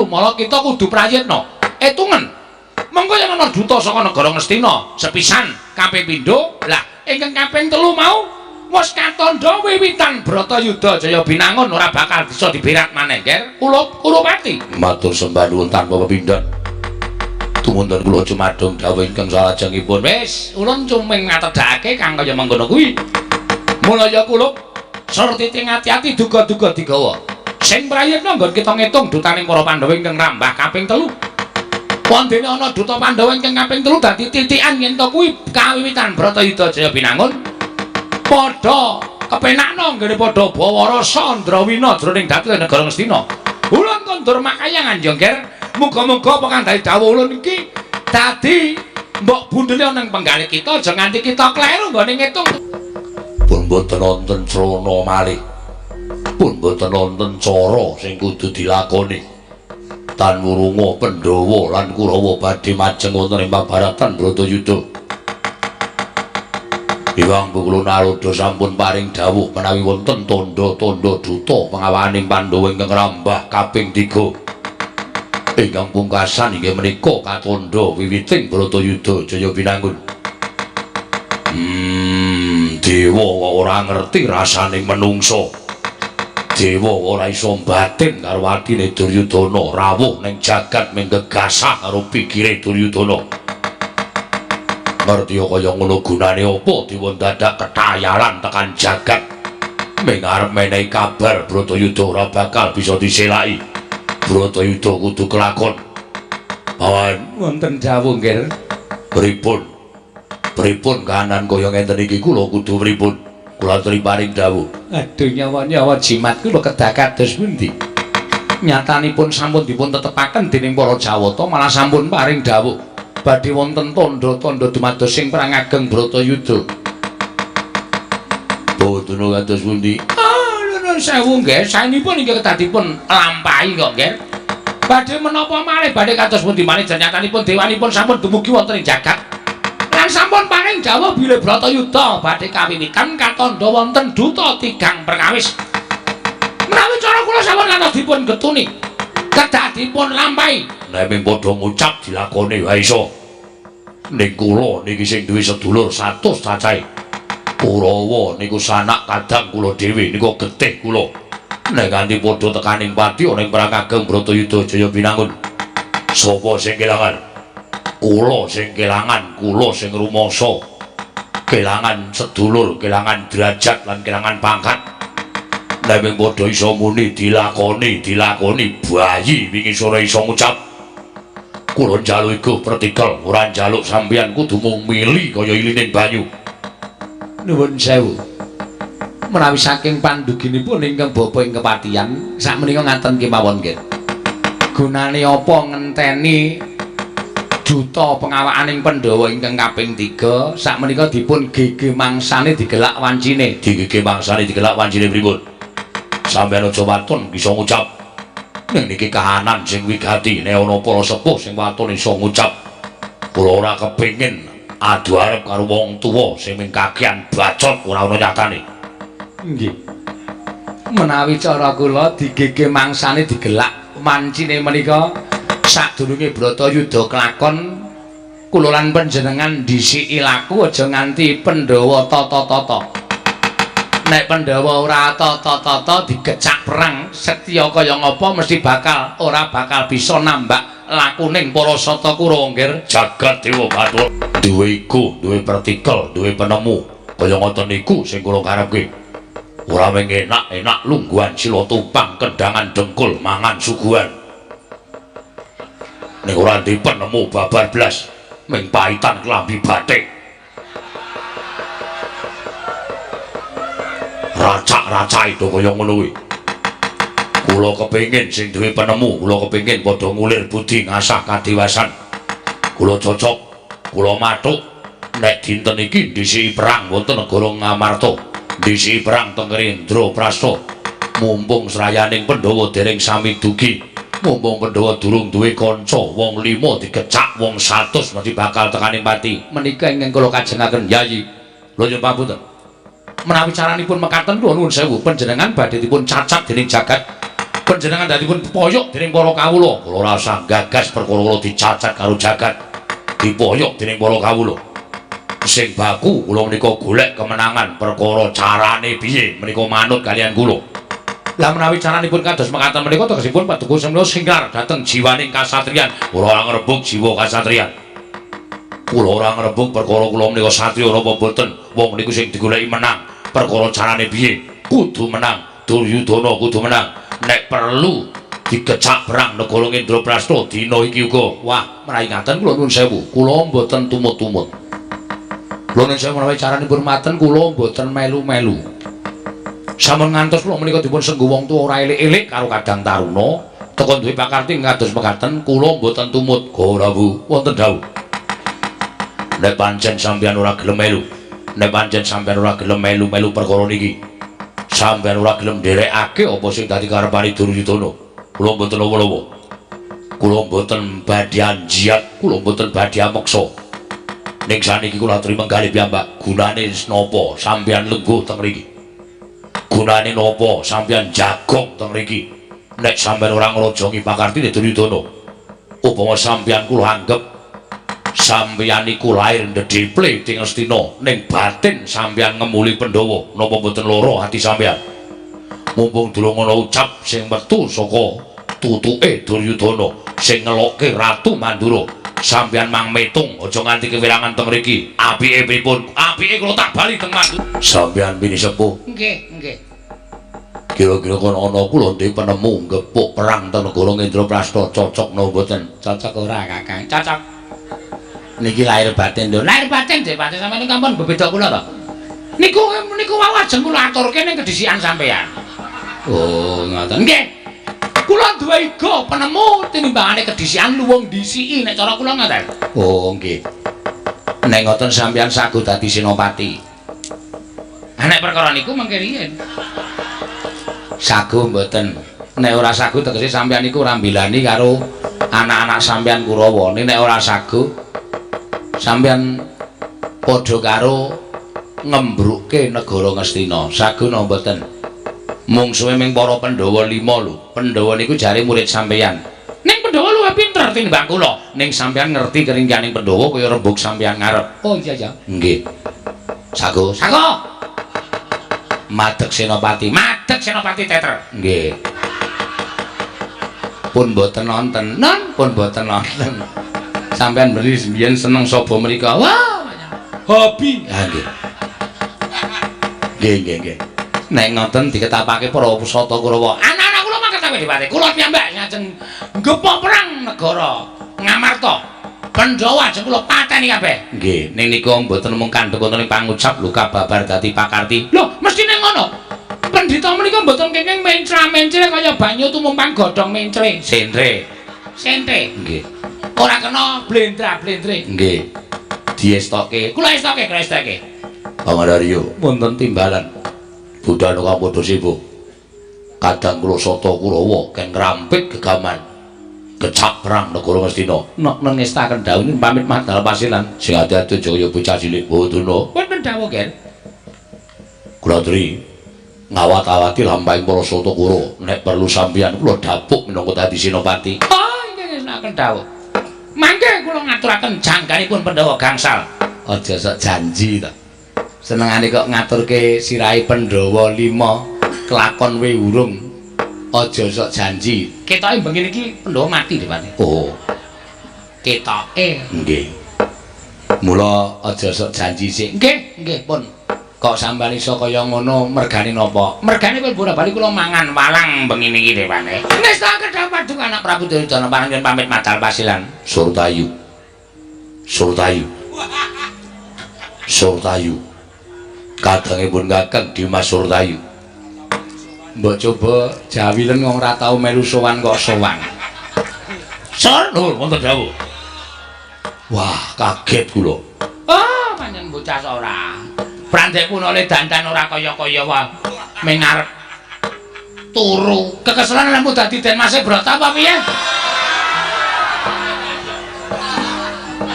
mala kita kudu prayitna etungen mengko yen ana duta saka negara Ngastina sepisan kaping pindho lah ingkang kaping 3 mau wis katandha wiwitan Bratayuda Jaya Binangun ora bakal bisa diberat maneh nger Kulupati. Matur sembah nuwun tanpa pepindhan. Tumunten kula cumadong dawuh ingkang salajengipun. Wis ulun cuming ngatedhake kang kaya mangkono kuwi. Mula ya Kulup sartiting ati-ati duga-duga digawa. Sing prayitna nggon kita ngitung dutaning para Pandhawa ingkang rambah kaping 3. Wondene ana duta Pandhawa ingkang kaping 3 dadi titikan yen to kuwi kawiwitan Bratayuda Jaya Binangun padha kepenakna nggone padha bawa rasa Andrawina jroning dadi negara Ngastina. Ulun kondur makayangan ya Nger. Muga-muga apa kang dadi dawuh ulun iki dadi mbok bundele nang penggalih kita aja nganti kita kleru nggone ngitung. Pun boten wonten crana malih. Pun boten wonten cara sing kudu dilakoni. Tan wurunga Pandhawa lan Kurawa badhe majeng wonten ing pabaratan Bratayuda. Hyang Pukulun Aruda sampun paring dawuh menawi wonten tandha-tandha duta pengawakaning Pandhawa ingkang rambah kaping 3. Ingkang pungkasan inggih menika katandha wiwiting Bratayuda Jaya Binangun. Dewa kok ora ngerti rasaning menungso. Dewa ora iso batin karo atine Duryudana rawuh ning jagat ming gegasah karo pikire Duryudana. Ngerti kaya ngono gunane apa dewa dadak ketayaran tekan jagat ming arep menehi kabar Bratayuda ora bakal bisa diselaki. Bratayuda kudu kelakon. Awan Wonten dawuh Nger. Pripun kahanan kaya ngenten iki kula kudu pripun? Kula aturi paring dawuh. Aduh nyawa-nyawa jimat kula kedah kados pundi? Nyatanipun sampun dipun tetepaken dening para Jawata malah sampun paring dawuh badhe wonten tandha-tandha dumados sing perang ageng Bratayuda. Boten kados pundi? Nuwun sewu nggih, saenipun inggih kedah dipun lampahi kok nggih. Badhe menapa malih badhe kados pundi malih janyatanipun dewanipun sampun dumugi wonten ing jagat. Lan sampun paring dawuh bilih Bratayuda badhe kawiwitan katandha wonten duta 3 perkawis. Menawi cara kula sampun ngantos dipun getuni, kedah dipun lampahi. Nek ming padha ngucap dilakoni wae iso. Ning kula niki sing duwe sedulur 100 cacahe. Kurawa niku sanak kadang kula dhewe niku getih kula. Nek kanthi padha tekaning pati ana ing perang ageng Bratayuda Jaya Binangun. Sapa sing kelangan? Kula sing kelangan, kula sing rumangsa. Kelangan sedulur, kelangan derajat lan kelangan pangkat. nek mung padha iso muni dilakoni bayi wingi sore iso ngucap kula njaluk iku pratikel ora njaluk sampeyan kudu mung mili kaya ilining banyu. Nuwun sewu. Menawi saking panduginipun ingkang bapa ing kepatihan sakmenika ngaten kemawon nggih. Gunane apa ngenteni duta pengawakaning Pandhawa ingkang kaping 3 sakmenika dipun gege mangsane digelak wancine. Digege mangsane digelak wancine pripun? Sampeyan aja waton bisa ngucap. Ning niki kahanan sing wigati nek ana para sepuh sing waton iso ngucap. Kula ora kepengin adu arep karo wong tuwa sing mung kakean bacot ora ana nyatane. Nggih. Menawi cara kula digege mangsane digelak wancine menika sadurunge Bratayuda kelakon kula lan panjenengan dhisiki laku aja nganti Pandhawa tata-tata. Nek Pandhawa ora tata-tata digecak perang setya kaya ngapa mesti ora bakal bisa nambah lakuning para sata Kurawa nggih. Jagat Dewa Bathara duwe iku, duwe partikel, duwe penemu kaya ngoten niku sing kula karepke. Ora mung enak-enak lungguhan sila tupang kendangan dengkul mangan suguhan. Nek ora ndek penemu babar blas ming paitan klambi batik. Racak-racak itu kaya ngono kuwi. Kula kepengin sing duwe penemu, kula kepengin padha ngulir budi ngasah kadewasan. Kula cocok, kula mathuk nek dinten iki dhisiki perang wonten negara Ngamarta, dhisiki perang teng Indraprastha. Mumpung srayaning Pandhawa dereng sami dugi, mumpung Pandhawa durung duwe kanca, wong 5 digecak, wong 100 mesti bakal tekaning pati. Menika ingkang kula kajengaken Yayi. Lho nyuwun pamunten. Menawi caranipun mekaten kula nuwun sewu panjenengan badhe dipun cacat dening jagat. Panjenengan dipun poyok dening para kawula. Kula ora usah gagas perkara kula dicacat karo jagat. Dipoyok dening para kawula. Sing baku kula menika golek kemenangan perkara carane piye menika manut kalian kula. Lah menawi caranipun kados mekaten menika tegesipun paduka semenika singrar dhateng jiwaning kasatriyan. Kula ora ngrebug jiwa kasatriyan. Kula ora ngrebug perkara kula menika satriya napa boten. Wong niku sing digoleki menang. Perkara carane piye? Kudu menang. Duryudana kudu menang. Nek perlu digecak perang negara Indraprastha dina iki uga. Wah, menawi ngaten kula nuwun sewu. Kula mboten tumut-tumut. Kula nuwun sewu menawi caranipun maten kula mboten melu-melu. Sampun ngantos kula menika dipun senggo wong tuwa ora elik-elik karo kadang taruna, teka duwe pakarti kados mekaten kula mboten tumut. Ora Bu, wonten dawuh. Nek pancen sampeyan ora gelem melu, nek pancen sampeyan ora gelem melu-melu perkara niki, sampeyan ora gelem nderekake apa sing dadi karepane Duryudana, kula mboten lawa-lawa. Kula mboten badhe anjiat, kula mboten badhe ameksa. Ning saniki kula aturi menggalih piyambak, gunane napa sampeyan lengguh teng mriki? Gunane napa sampeyan jagong teng mriki? Nek sampeyan ora ngrojongi pakartine Duryudana, upama sampeyan kula anggep sampeyan iku lair ndedheple ing Astina, ning batin sampeyan ngemuli Pandhawa, napa mboten lara ati sampeyan? Mumpung durung ana ucap sing metu saka tutuke Duryudana sing ngelokke Ratu Mandura, sampeyan mang metung aja nganti kewirangan teng mriki. Apike pripun? Apike kula tak bali teng Mandura. Sampeyan bini sepuh. Nggih, nggih. Kira-kira kon ana kula ndek penemu ngepuk perang teng negara Indraprastha cocok napa mboten? Cocok ora, Kakang? Cocok. Niki lahir batin lho. Lahir batin Dek, batin sampeyan niku ampun bebeda kula to. Niku wae ajeng kula aturke ning kedisikan sampeyan. Oh, ngoten. Nggih. Kula duwe iga penemu tinimbangane kedisikan luwung disiki nek cara kula ngoten. Oh, nggih. Nek ngoten sampeyan sagu dadi senopati. Nek perkara niku mengke riyen. Sagu mboten. Nek ora sagu tegese sampeyan niku ora mbilani karo anak-anak sampeyan Kurawa. Nek ora sagu sampeyan padha karo ngembrukke negara Ngastina. Sagu napa mboten? Mungsuhe ming para Pandhawa 5 lho. Pandhawa niku jare murid sampeyan. Ning Pandhawa luwih pinter tinimbang kula. Ning sampeyan ngerti keringyaning Pandhawa kaya rembug sampeyan ngarep. Oh iya ya. Nggih. Sagu, sagu. Madeg Senopati teter. Nggih. Pun boten nonton. Non pun boten nonton. Sampeyan beri sembiyen seneng sapa mrika? Wah, hobi. Ha nggih. Nggih. Nek ngoten diketapake para pusata Kurawa. Anak-anak kula mangke ta Adipati. Kula piyambak ngajeng ngepok perang negara Ngamarta. Pandhawa ajeng kula pateni kabeh. Nggih, ning nika mboten mung kandhek wonten ing pangucap lho kababar dadi pakarti. Lho, mestine ngono. Pendhita menika mboten kenging mencra-mencre kaya banyu tumumpang godhong mencre. Sentre. Nggih. Ora kena blendra-blendre. Nggih. Diestoke. Kula estoke. Pangandarya Wonten timbalan. Budhana Kampada Siwa. Kadang kula Sata Kurawa keng ngrampit gegaman. Kecap perang negara Ngastina. Nek ngestaken dawuh pamit madal pasilan. Sing ati-ati aja kaya bocah cilik Bathuna. Wonten dawuh, Ger. Kula aturi ngawat-awati lampahing para Sata Kurawa. Nek perlu sampeyan kula dapuk minangka dadi senopati. Oh, inggih ngestaken dawuh. Mangke kula ngaturaken jangkanipun Pandhawa gangsal. Aja sok janji to. Senengane kok ngaturke sirahe Pandhawa 5 kelakon we urung. Aja sok janji. Ketoke bengi iki Pandhawa mati, Dipati. Oh, Ketoke. nggih. Mula aja sok janji sik. Nggih, pun. Kok sampeyan iso kaya ngono mergane napa? Mergane kowe bola-bali kula mangan walang bengi niki, Dipati. Ngestaken dawuh Paduka Anak Prabu Duryudana panjenengan pamit madal pasilan. Surtayu. Kadangipun Kakang Dimas Surtayu. Mbok coba jawilen wong ora tau melu sowan kok sowan. Sur, wonten dawuh. Wah, kaget kula. Oh, panjenengan bocah ora. Prandhek punole dandan ora kaya-kaya wae. Ming arep turu. Kekeselan lembu dadi Den Mas Brata apa piye?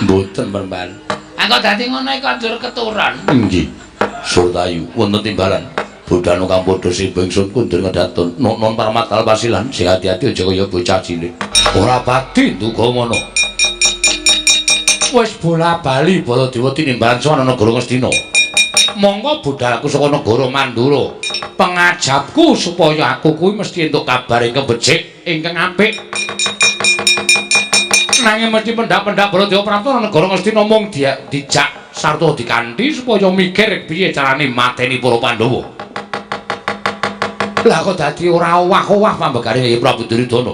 Mboten, Mbak. Engko dadi ngono iku anjur keturun. Nggih. Surtayu wonten timbalan. Budhana Kampada Siwa ingsun kundur ngedatun non parmatal pasilan sing ati-ati aja kaya bocah cilik. Ora pati nduga ngono. Wis bola-bali Baladewa tinimbalan sowan negara Ngastina. Monggo budhalku saka negara Mandura. Pengajapku supaya aku kuwi mesti entuk kabar ingkang becik, ingkang apik. Nanging mesti pendak-pendak Baladewa Prapta negara Ngastina mung dijak sarta dikanthi supaya mikir piye carane mateni para Pandhawa. Lah kok dadi ora owah-owah pambekane Prabu Duryudana.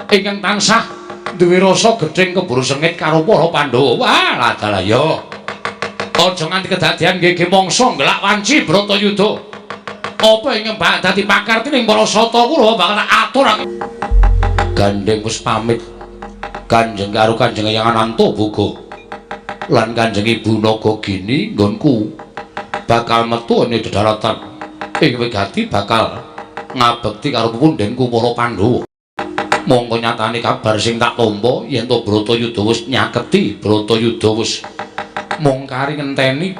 Ingkang tansah duwe rasa gedhing keburu sengit karo para Pandhawa. Wah, ladalah ya. Aja nganti kedadian nggih mangsa ngelak wanci Bratayuda. Apa ingkang bakal dadi pakarti ning para Sata Kurawa bakal atur. Gandeng wis pamit Kanjeng karo Kanjeng Hyang Anantaboga lan Kanjeng Ibu Nagagini nggonku bakal metu ing dedharatan ing wigati bakal ngabekti karo pepundhenku para Pandhawa. Mongko nyatane kabar sing tak tampa yen to Bratayuda wis nyaketi, Bratayuda wis mung kari ngenteni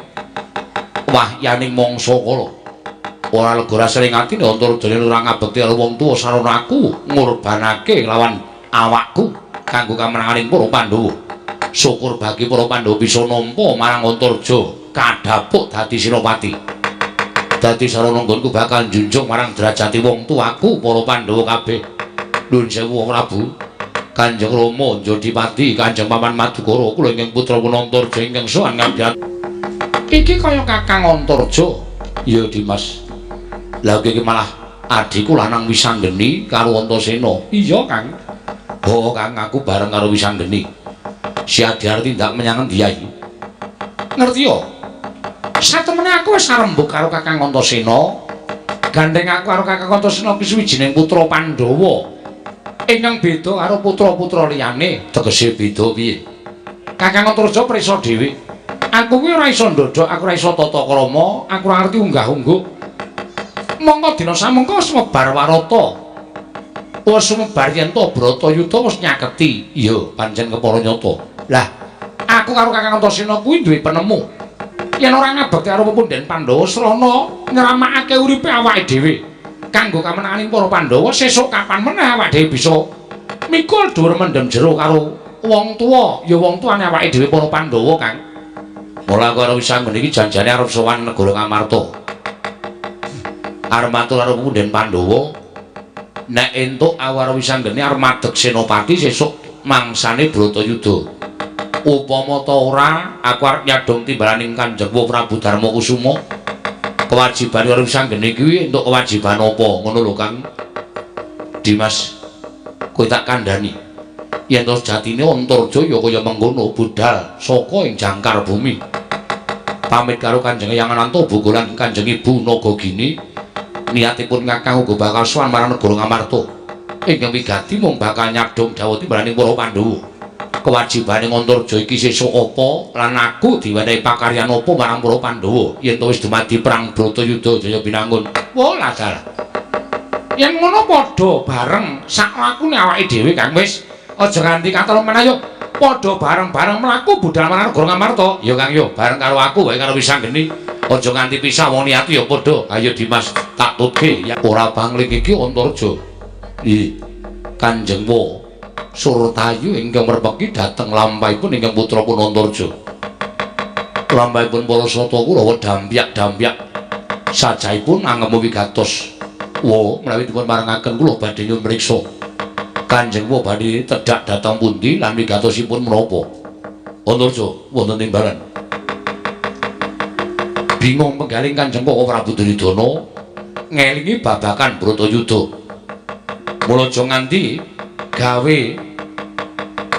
wahyaning mangsa kala. Ora lega rasane atine Antarajane ora ngabekti karo wong tuwa sarana aku ngorbanake lawan awakku kanggo kamenanganing para Pandhawa. Syukur bagi para Pandhawa bisa nampa marang Antaraja kadhapuk dadi senopati. Dadi sarana nggonku bakal njunjung marang derajati wong tuaku para Pandhawa kabeh. Nuwun sewu Prabu. Kanjeng Rama Njodipati, Kanjeng Paman Madukara, kula ingkang putra Antarja ingkang sowan ngabdian. Iki kaya Kakang Antarja. Ya Dimas. Lah iki malah adhiku lanang Wisanggeni karo Antasena. Iya, Kang. Oh, Kang, aku bareng karo Wisanggeni. Si Adyar tindak menyang endi Yai? Ngerti ya? Satemene aku wis arembug karo Kakang Antasena. Gandeng aku karo Kakang Antasena kuwi suwijining putra Pandhawa. Ingkang beda karo putra-putra liyane. Tegese beda piye? Kakang Antarja prisa dhewe. Aku kuwi ora iso ndodhok, aku ora iso tata krama, aku ora ngerti unggah-ungguh. Mongko dina samengko sumebar warata. Wis sumebar yen to Bratayuda wis nyaketi. Iya, pancen kepara nyata. Lah, aku karo Kakang Antasena kuwi duwe penemu. Yen ora ngabekti karo pepundhen Pandhawa srana nyramakake uripe awake dhewe kanggo kamenanganing para Pandhawa, sesuk kapan meneh awake dhewe bisa mikul dhuwur mendem jero karo wong tuwa, ya wong tuane awake dhewe para Pandhawa, Kang. Mula karo Wisanggeni iki janjane arep sowan negara Ngamarta. Arep matur karo pepundhen Pandhawa. Nek entuk awara Wisanggeni arep madeg senopati sesuk mangsane Bratayuda. Upama ta ora, aku arep nyadong timbalaning Kanjeng Prabu Darmakusuma. Kewajiban urip sanggene kuwi entuk kewajiban apa ngono lho Kang Dimas kowe tak kandhani yen to jatine Antarja ya kaya mengkono budal saka ing jangkar bumi pamit karo Kanjeng Hyang Anantoba lan Kanjeng Ibu Nagagini niatipun Kakang uga bakal sowan marang negara Ngamarta ingkang wigati mung bakal nyadhong dawuh timbaning para Pandhawa kewajibane Antarja iki sesuk apa lan aku diwenehi pakaryan apa marang para Pandhawa yen to wis dumadi perang Bratayuda Jaya Binangun wah ladal yen ngono padha bareng sak lakune awake dhewe Kang wis aja nganti katon meneh yo padha bareng-bareng mlaku budal marang negara Ngamarta ya Kang yo bareng karo aku wae karo Wisanggeni aja nganti pisah wong niat ya padha ayo Dimas tak tutke ya ora bangling iki Antarja Kanjeng Wa Surtayu ingkang merpeki dhateng lampahipun ingkang putrapun Antarja lampahipun para sata Kurawa dampyak-dampyak sajaipun angemu wigatos wa menawi dipun marangaken kula badhe nyuwun mriksa Kanjeng Wa badhe tedhak dhateng pundi lan wigatosipun menapa Antarja wonten timbalan bingung penggaling Kanjeng Wa Prabu Duryudana ngelingi babakan Bratayuda mula aja nganti gawe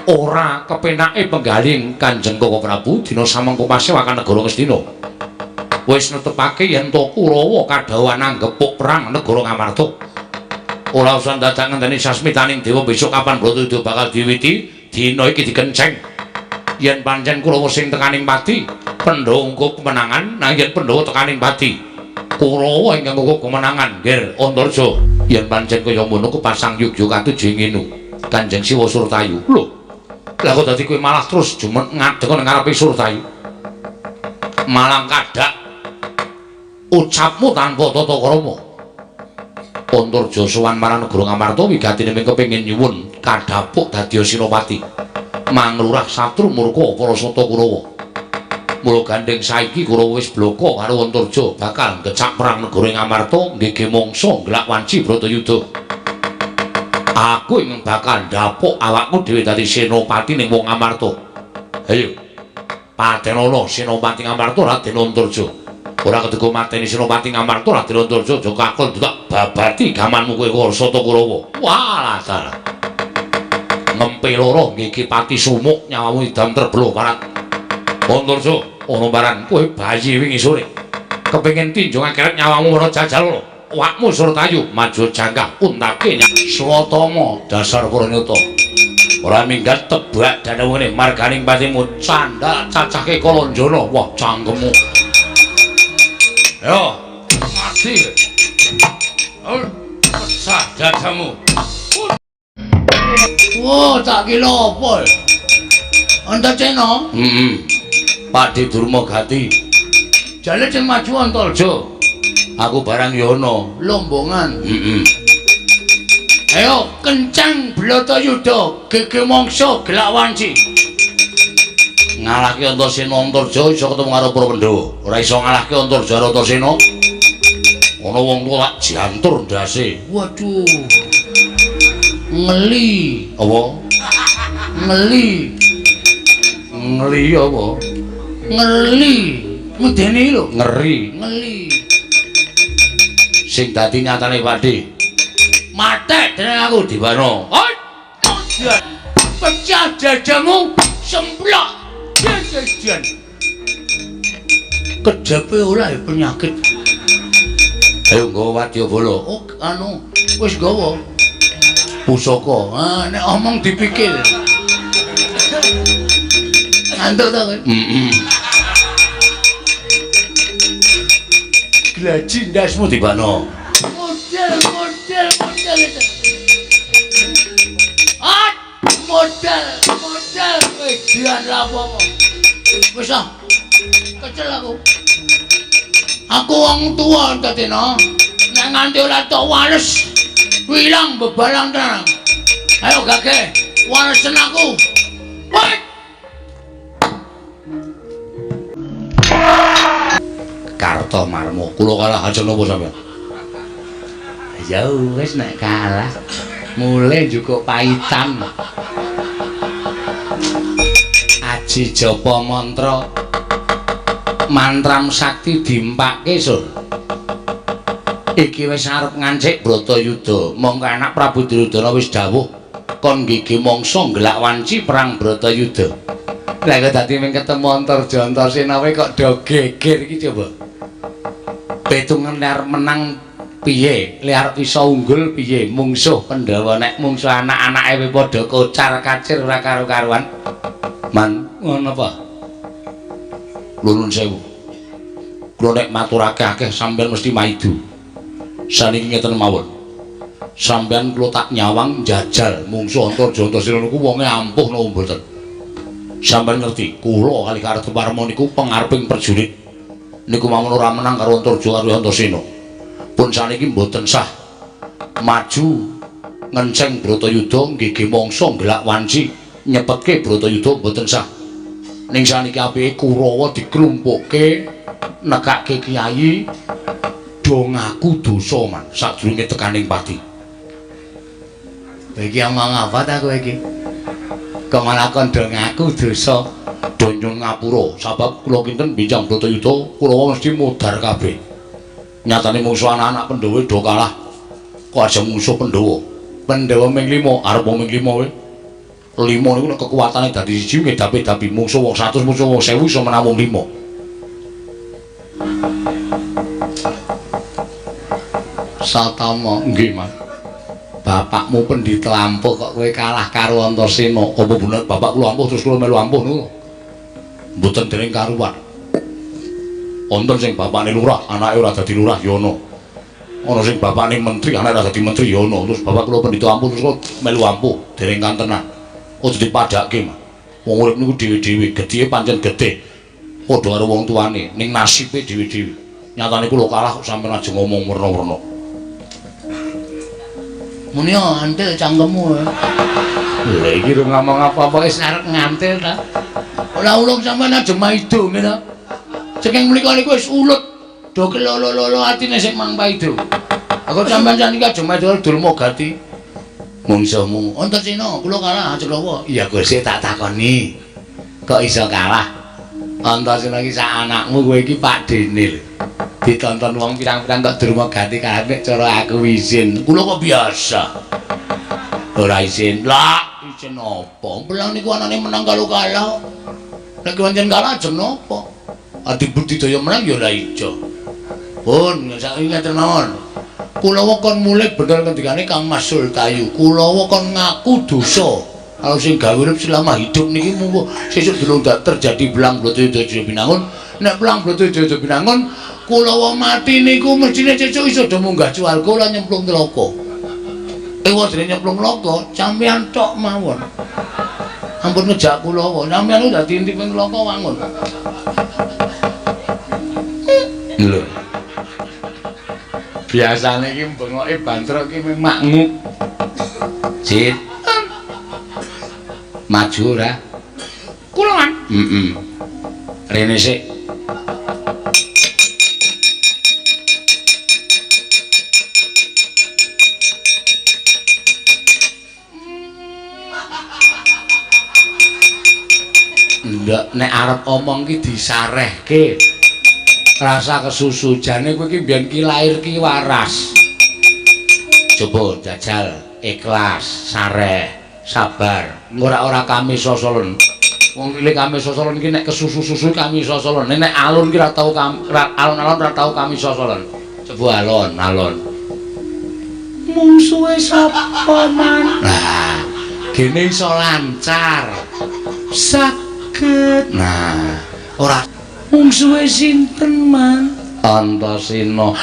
ora kepenake penggaling Kanjeng Koko Prabu dina samengko pasewakan negara Ngastina wis netepake yen to Kurawa kadhawuhan anggepuk perang negara Ngamarta ora usah dadak ngenteni sasmitaning dewa besok kapan Bratayuda bakal diwiti dina iki dikenceng yen pancen Kurawa sing tekaning pati Pandhawa engko kemenangan nanging yen Pandhawa tekaning pati Kurawa ingkang engko kemenangan nggih Antarja yen pancen kaya ngono kepasang yugya katujuh nginu Kanjeng Siwa Surtayu lho lha kok dadi kowe malah terus jumen ngadeg nang ngarepe Surtayu malang kadhak ucapmu tanpa tata krama Antarja sowan marang negara Ngamarta wigatine mung kepengin nyuwun kadhapuk dadi Sinopati manglurah satru murka para sata Kurawa mula gandeng saiki Kurawa wis bloko karo Antarja bakal ngecak perang negara Ngamarta nggih mangsa nglak wanci Bratayuda aku ingin bakal ndapuk awakku dhewe dadi senopati ning wong Ngamarta ayo patenana senopati Ngamarta Raden Antarja ora kedego mateni senopati Ngamarta Raden Antarja aja kakon tak babati gamanmu kowe Sata Kurawa wah lasar ngempe loro nggih Pati Sumuk nyawamu idam terbeluh parat Antarja ana barang kowe bayi wingi sore kepengin tinjung akeret nyawamu ora jajal wakmu Surtayu maju jangkah untake Swatama dasar Pranyata ora minggat tebak danawene marganing patimu candhak cacahke Kalanjana wah cangkemmu yo mati pecah dadamu wah tak kira apa Antaséna Pakde Durmagati jale sing maju Antarja aku barang yono lombongan ayo kencang Bratayuda gege mangsa gelak wanci ngalahke Antaséna Antarja iso ketemu karo para Pandhawa ora iso ngalahke Antarja karo Antaséna ana wong tuwa tak jantur ndase waduh ngeli apa ngeli apa ngeli medeni lho ngeli sing dadi nyatane Pakde matek dening aku Diwana pecah dadamu semplok jajan kedepe ora penyakit ayo nggawa wadyabala oh anu wis gawa pusaka nek omong dipikir ngantuk ta kowe glaji ndasmu Diwana model itu model wedan rapopo wis ah kecel aku wong tuwa Antaséna nek nganti ora tok wanes wilang bebalang tenan ayo gage wanesen aku Karta Marmo kula kalah aja napa sampean ya wis nek kalah mulai juga paitan aji japa mantra mantram sakti dimpake sur Iki wis arep ngancik Bratayuda, mongko anak Prabu Duryudana wis dawuh kon nggige mangsa ngelak wanci perang Bratayuda. Lah kok dadi mung ketemu Antarja-Antarsena kok do geger iki coba. Petungan liar menang piye, liar iso unggul piye, mungsuh Pandhawa nek mungsuh anak-anake wis padha kocar-kacir ora karo-karuan. Man, ngono apa? Nuwun sewu. Kula nek maturake akeh sampeyan mesti maidu. Saniki ngeten mawon. Sampeyan kula tak nyawang njajal mungsuh Antarja-Antarsena niku wonge ampuh napa mboten? Sampeyan ngerti, kula kali karo Dewarma niku pengareping prajurit. Niku mawon ora menang karo Antarja karo Antarsena. Pun saniki mboten sah maju ngenceng Bratayuda nggige mangsa ngelak wanci nyepetke Bratayuda mboten sah. Ning saniki apike Kurawa diklumpukke nekake kiai do ngaku dosa man sadurunge tekaning pati. Iki omong apa ta kowe iki? Kok malah kon do ngaku dosa? Do nyuwun ngapura sebab kula kinten bincang Bratayuda Kurawa mesti modar kabeh. Nyatane mungsuh anak-anak Pandhawa do kalah. Kok aja mungsuh Pandhawa. Pandhawa ming 5 arep ming 5 kowe. 5 niku nek kekuatane dadi siji ngedapi-dapi mungsuh wong 100 mungsuh wong 1000 iso menang 5. Satama nggih Mas. Bapakmu pendhita ampuh kok kowe kalah karo Antarsena. Apa bener bapak kula ampuh terus kula melu ampuh niku? Mboten dereng karuan. Wonten sing bapakne lurah, anake ora dadi lurah ya ana. Ana sing bapakne menteri, anake ora dadi menteri ya ana. Terus bapak kula pendhita ampuh terus kok melu ampuh dereng kantenan. Ojo dipadhake, Mas. Wong urip niku dhewe-dhewe, gedhe pancen gedhe. Padha karo wong tuane, ning nasibe dhewe-dhewe. Nyatane kula kalah kok sampeyan aja ngomong werna-werna. Muni antil cangkemmu. Lha iki ora ngomong apa-apa wis arep ngantil ta. Ora ulung sampeyan aja maido ngene. Cengeng mriko niku wis ulut. Do kelolo-lolo atine sing mang paido. Aku sampeyan saniki aja maido dul mogati. Mungsuhmu Antarsena kula kalah Ceklawa. Iya Gusti tak takoni. Kok iso kalah? Antarsena iki sak anakmu kowe iki Pak Dene lho. Ditonton wong pirang-pirang kok durma ganti karep cara aku izin. Kula kok biasa. Ora izin. Lah, izin apa? Belang niku anane menang kalau kalah. Nek pancen kalah ajeng napa? Adi budidaya menang ya ora ijo. Pun, saiki ngaten mawon. Kulawa kon mulih bener ngendikane Kang Mas Sultayu. Kulawa kon ngaku dosa. Kalau sing gawe urip selama hidup niki munggo sesuk durung terjadi belang Bratayuda Binangun. Nek belang Bratayuda Binangun Kulawa mati niku mestine sesuk iso do munggah Cualga lan nyemplung neraka. Dene nyemplung neraka, sampeyan tok mawon. Ampun ngejak Kulawa, sampeyan udah diintip ning neraka wangun. Lho. Biasane iki bengoke bantruk iki mung makmuk. Jit. Maju ora? Kuloan. Rene sik. Ndak nek arep omong ki disarehke. Rasa kesusu jane kowe iki mbiyen ki lair ki waras. Coba jajal ikhlas, sareh, sabar. Ora kami sosolen. Wong cilik kami sosolen iki nek kesusu-susu kami sosolen. Nek alun ki ora tau alun-alun ora tau kami sosolen. Coba alon. Mungsuhe sapa man? Nah, gene iso lancar. Saged. Nah, ora mungsuhe sinten man? Antarsena.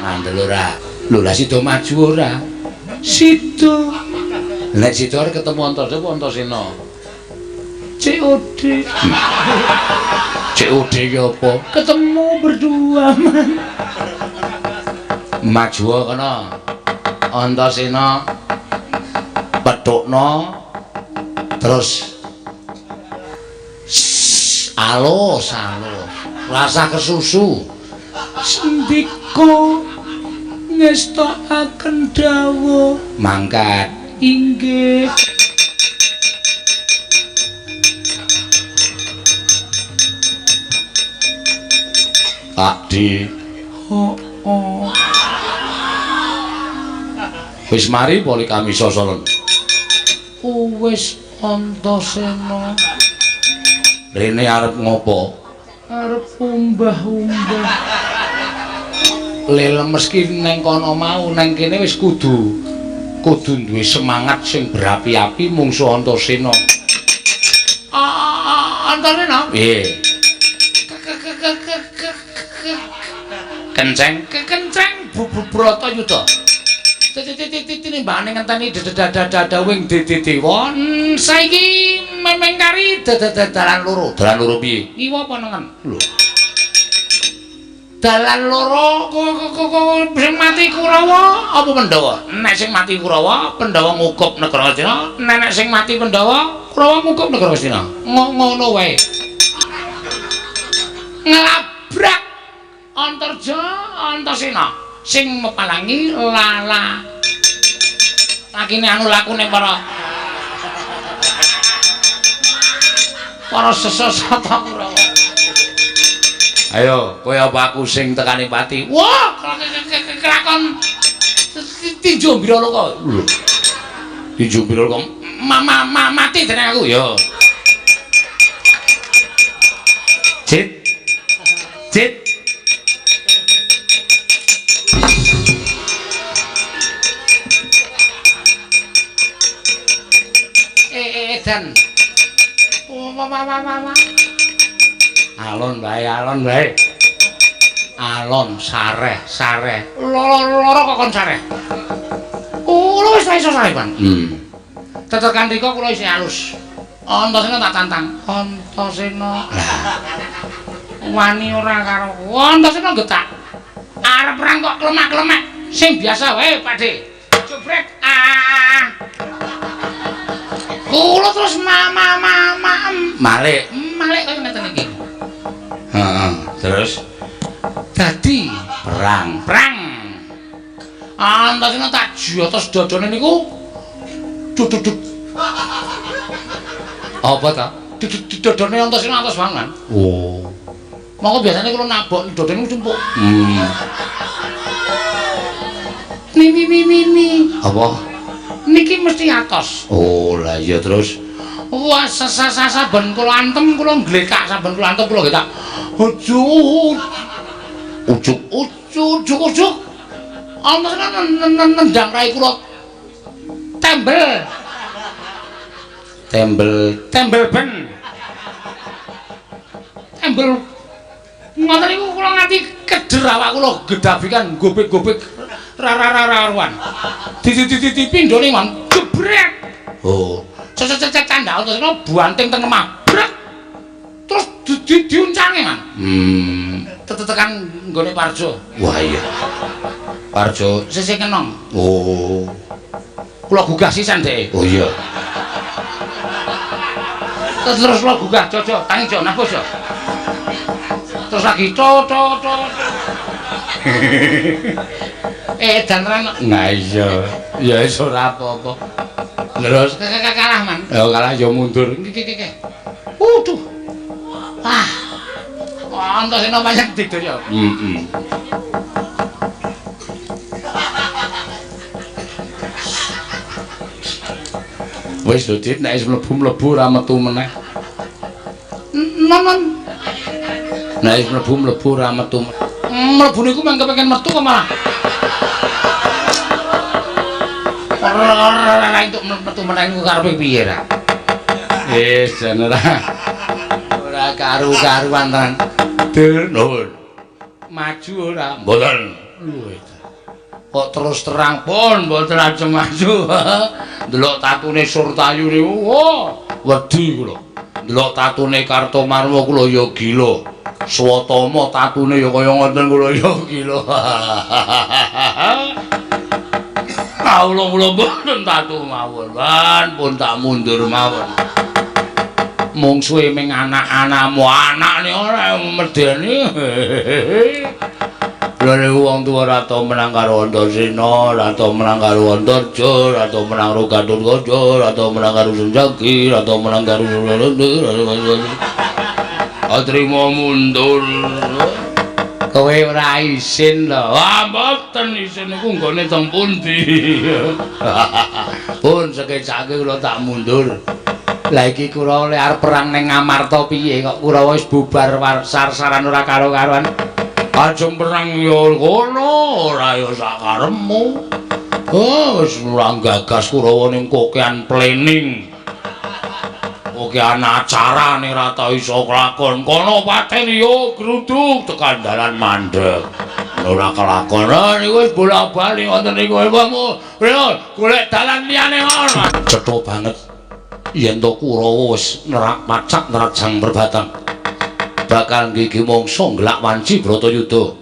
Ngandel ora? Lho lah sida maju ora? Sida. Nek sida arep ketemu Antarsena apa Antarsena? COD. COD ki apa? Ketemu berdua man. Maju kana. Antarsena petukno terus alus rasa kesusu sendika ngestokaken dawuh mangkat inggih Pakdi Oh, oh. Wis mari Polikami Sasaran. Wis Antasena. Rene arep ngopo? Arep umbah-umbah. Lemes ki neng kono mau, neng kene wis kudu duwe semangat sing berapi-api mungsu Antasena. Antasena? Piye? Kenceng Bratayuda. Tinimbane ngenteni dadawing dewa saiki memengkari dalan loro. Dalan loro piye? Iwa panengen. Lho. Dalan loro sing mati Kurawa apa Pandhawa? Nek sing mati Kurawa, Pandhawa ngukup negara Hastina. Nek sing mati Pandhawa, Kurawa ngukup negara Hastina. Ngono wae. Ngelabrak Antarja Antasena sing mepalangi lala. Lakine anu lakune para sesosata Kurawa. Ayo, kowe apa aku sing tekani pati? Wah, kelakon tinju Biraloka. Lho. Tinju Biraloka mati dening aku ya. Cit. Dan. Alon bae. Alon sareh. Loro kokon sareh. Kula wis iso sareh, Bang. Tetekan rika kula isih halus. Antasena tak tantang. Antasena. Wani ora karo Antasena getak. Arep perang kok klemak-klemek. Sing biasa wae, Pakde. Jobrek. Kula terus Malik kaya ngeten iki. Heeh, terus Dadi perang. Antasena tak jotos dodone niku. Duduk. Apa ta? Dodone Antasena atos banget. Oh. Monggo biasane kula nabok dodone cumpuk. Mimi. Apa? Niki mesti atos. Oh, lah iya terus. Wah, saben kula antem kula nglekak saben kula antem kula getak. Ujuk. Antasena nendang rai kula. Tembel ben. Ngoten niku kula nganti keder awak kula gedabikan gobek-gobek rararuan. Dipindhone man jebrek. Oh. Cecek candhal terus buanting teng lemah. Brek. Terus diuncange man. Tetekan nggone Parjo. Wah iya. Parjo sesih kenong. Oh. Kula gugah sisan dhek. Oh iya. Terus kula gugah Jojo, tangi Jo nafus yo. Terus lagi to. Dan ran. Nah iya. Ya wis ora apa-apa. Terus Kalah man. ya kalah ya mundur. Iki. Waduh. Antasena banyak tidur ya. Wis lho Dit, nek wis mlebu ora metu meneh. Non. Nek wis mlebu ora metu. Mlebu niku mengke pengen metu kok malah. Ora entuk metu meneh niku karepe piye ra? Jan ora karu-karuan tenan. Dur nuwun. Maju ora? Mboten. Lho. Kok terus terang pun mboten ajeng maju. Delok tatune Surtayu niku, wah, wedi kula. Delok tatune Kartomarma kula ya gila. Swatama tatune ya kaya ngoten kula ya gila. Kawula mboten tatu mawon, pun tak mundur mawon. Mungsuhe ming anak-anakmu, anakne ora medeni. Lha wong tuwa ora tau menang karo Antasena, ora tau menang karo Antarja, ora tau menang karo Gatotkaca, ora tau menang karo Sunjaki, ora tau menang karo Atrima mundur. Kowe ora isin lho. Wah, mboten isin niku nggone teng pundi. Pun sekecake kula tak mundur. Lah iki Kurawa lek arep perang ning Ngamarta piye kok Kurawa wis bubar sar-saran ora karo-karoan. Ajeng perang ya ngono, ora ya sakarepmu. Oh, wis ora gagas Kurawa ning kokean plening. Kokean acara ning ra tau iso kelakon. Kono pateni yo gruduk tekan dalan mandeg. Ora kelakon. Niku wis bola-bali wonten niku. Golek dalan liyane ngono. Cetha banget. Yen to Kurawa wis nerak macak nerajang perbatang. Bakal nggih mangsa ngelak wanci Bratayuda.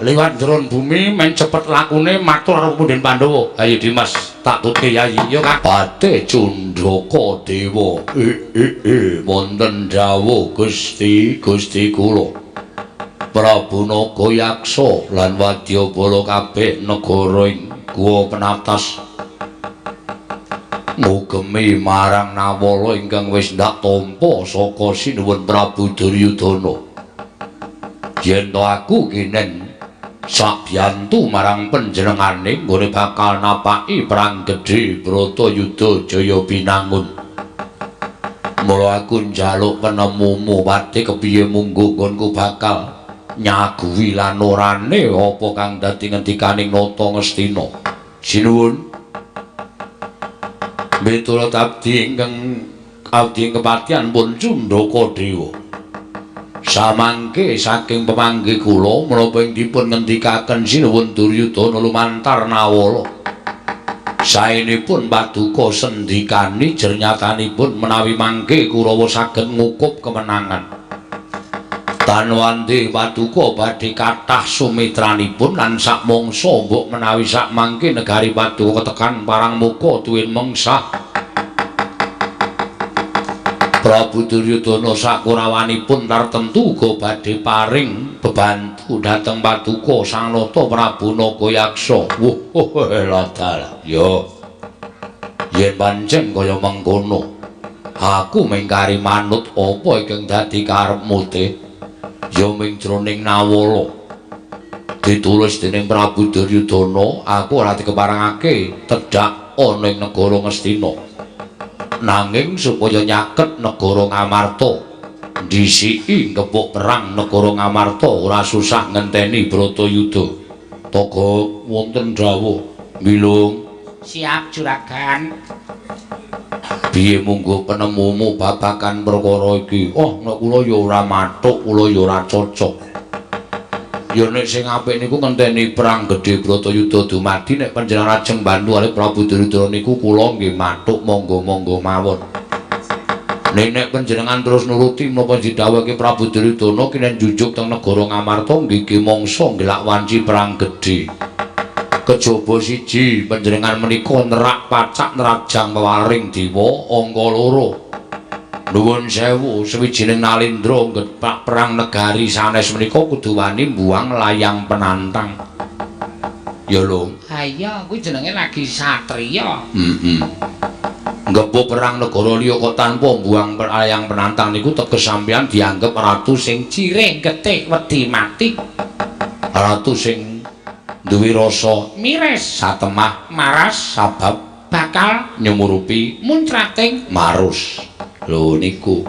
Liwat jeron bumi men cepet lakune matur karo Punden Pandhawa. Ayo Dimas, tak tutke Yayi. Yo Kabate Cundaka Dewa. Wonten dawuh Gusti kula. Prabu Nagayaksa lan Wadyabala kabeh negara ing Guwa Penatas ngugemi marang Nawala ingkang wis ndak tampa saka sinuwun Prabu Duryudana. Yen to aku kinen sakbiyantu marang panjenengane nggone bakal napaki perang gedhe Bratayuda Jaya Binangun. Mula aku njaluk penemumu pati kepiye munggo nggonku bakal nyaguhi lan orane apa kang dadi ngendikaning Nata Ngastina. Sinuwun miturut abdi ingkang kepatihan pun Cundaka Dewa. Samangke saking pemanggi kula menapa ing dipun ngendikaken sinuwun Duryudana lumantar Nawala. Saenipun paduka sendikani jernyatanipun menawi mangke Kurawa saged ngukup kemenangan. Tanwandi paduka badhe kathah sumitranipun lan sak mangsa mbok menawi sak mangke negari paduka tekan parang muka tuwin mengsah. Prabu Duryudana sakurawanipun tartemtu uga badhe paring bebantu dhateng paduka Sang Nata Prabu Nagayaksa. Ladal. Yo. Yen pancen kaya mengkono, aku mengkari manut apa ingkang dadi karepmu te. Ya ming jroning Nawala. Ditulis dening Prabu Duryudana, aku ora dikeparengake tedhak ana ing negara Ngastina. Nanging supaya nyaket negara Ngamarta ndhisiki ngepuk perang negara Ngamarta ora susah ngenteni Bratayuda. Taga wonten dawuh milung siap juragan. Piye munggo penemumu babagan perkara iki? Oh, nek kula ya ora mathuk, kula ya ora cocok. Ya nek sing apik niku ngenteni perang gedhe Bratayuda dumadi nek panjenengan ajeng bantu kalih Prabu Duryudana niku kula nggih mathuk monggo-monggo mawon. Nek panjenengan terus nuruti menapa didhawuhake Prabu Duryudana kinen jujuk teng negara Ngamarta nggih mangsa ngelak wanci perang gedhe. Kejaba siji panjenengan menika nerak pacak nerajang pewaring dewa angka 2. Nuwun sewu sawijining nalindra ngepak perang negari sanes menika kudu wani mbuang layang penantang. Ya lho. Ha iya kuwi jenenge lagi satriya. Ngepuk perang negara liya kok tanpa mbuang layang penantang niku teges sampeyan dianggep ratu sing Cireng getik wedi mati. ratu sing duwe rasa Mires satemah maras sabab bakal nyumurupi muncrating marus. Lho niku.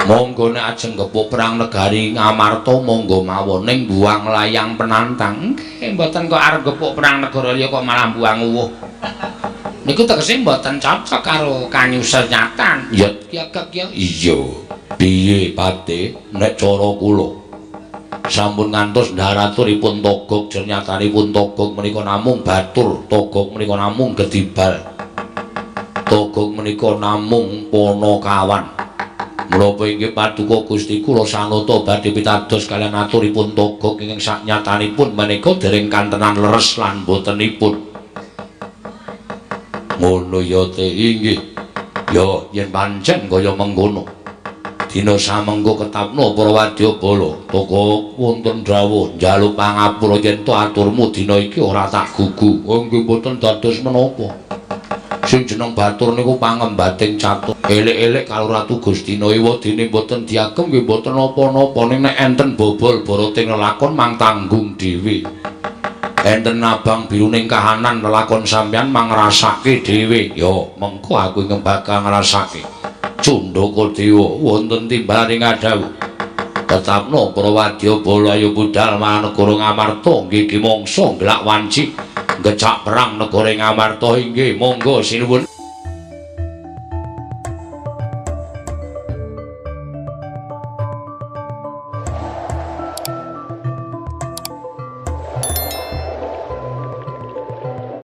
Monggo nek ajeng kepuk perang negari Ngamarta monggo mawon ning buang layang penantang. nggih mboten kok arep gepuk perang negara liya kok malah buang uwuh. Niku tegese mboten cocok karo kanyusenyatan. Ya Ya ya. iya. Piye pate nek cara kula sampun ngantos ndaraturipun Togog jernyatanipun Togog menika namung batur, Togog menika namung gedibal. Togog menika namung Panakawan. Menapa inggih paduka Gusti kula sanata badhe pitados kaliyan aturipun Togog ingkang saknyatanipun menika dereng kantenan leres lan botenipun. Ngono ya te inggih. Ya yen pancen kaya mengkono. Dina samengko ketapno para wadyabala, Togog wonten dawuh njaluk pangapura yen to aturmu dina iki ora tak gugu. Oh nggih mboten dados menapa. Sing jeneng Batur niku pangembating catur. Elek-elek karo Ratu Gustina ewadene mboten diagem nggih mboten napa-napa ning nek enten bobol boroting lelakon mang tanggung dhewe. Enten abang biruning kahanan lelakon sampeyan mang ngrasake dhewe. Yo mengko aku ing bakal ngrasake. Cundaka Dewa wonten timbaling adhawu. Tetapno para wadya bala ayo budal marang negara Ngamarta nggih ki mangsa nglak wanci ngecak perang negara Ngamarta inggih monggo sinuwun.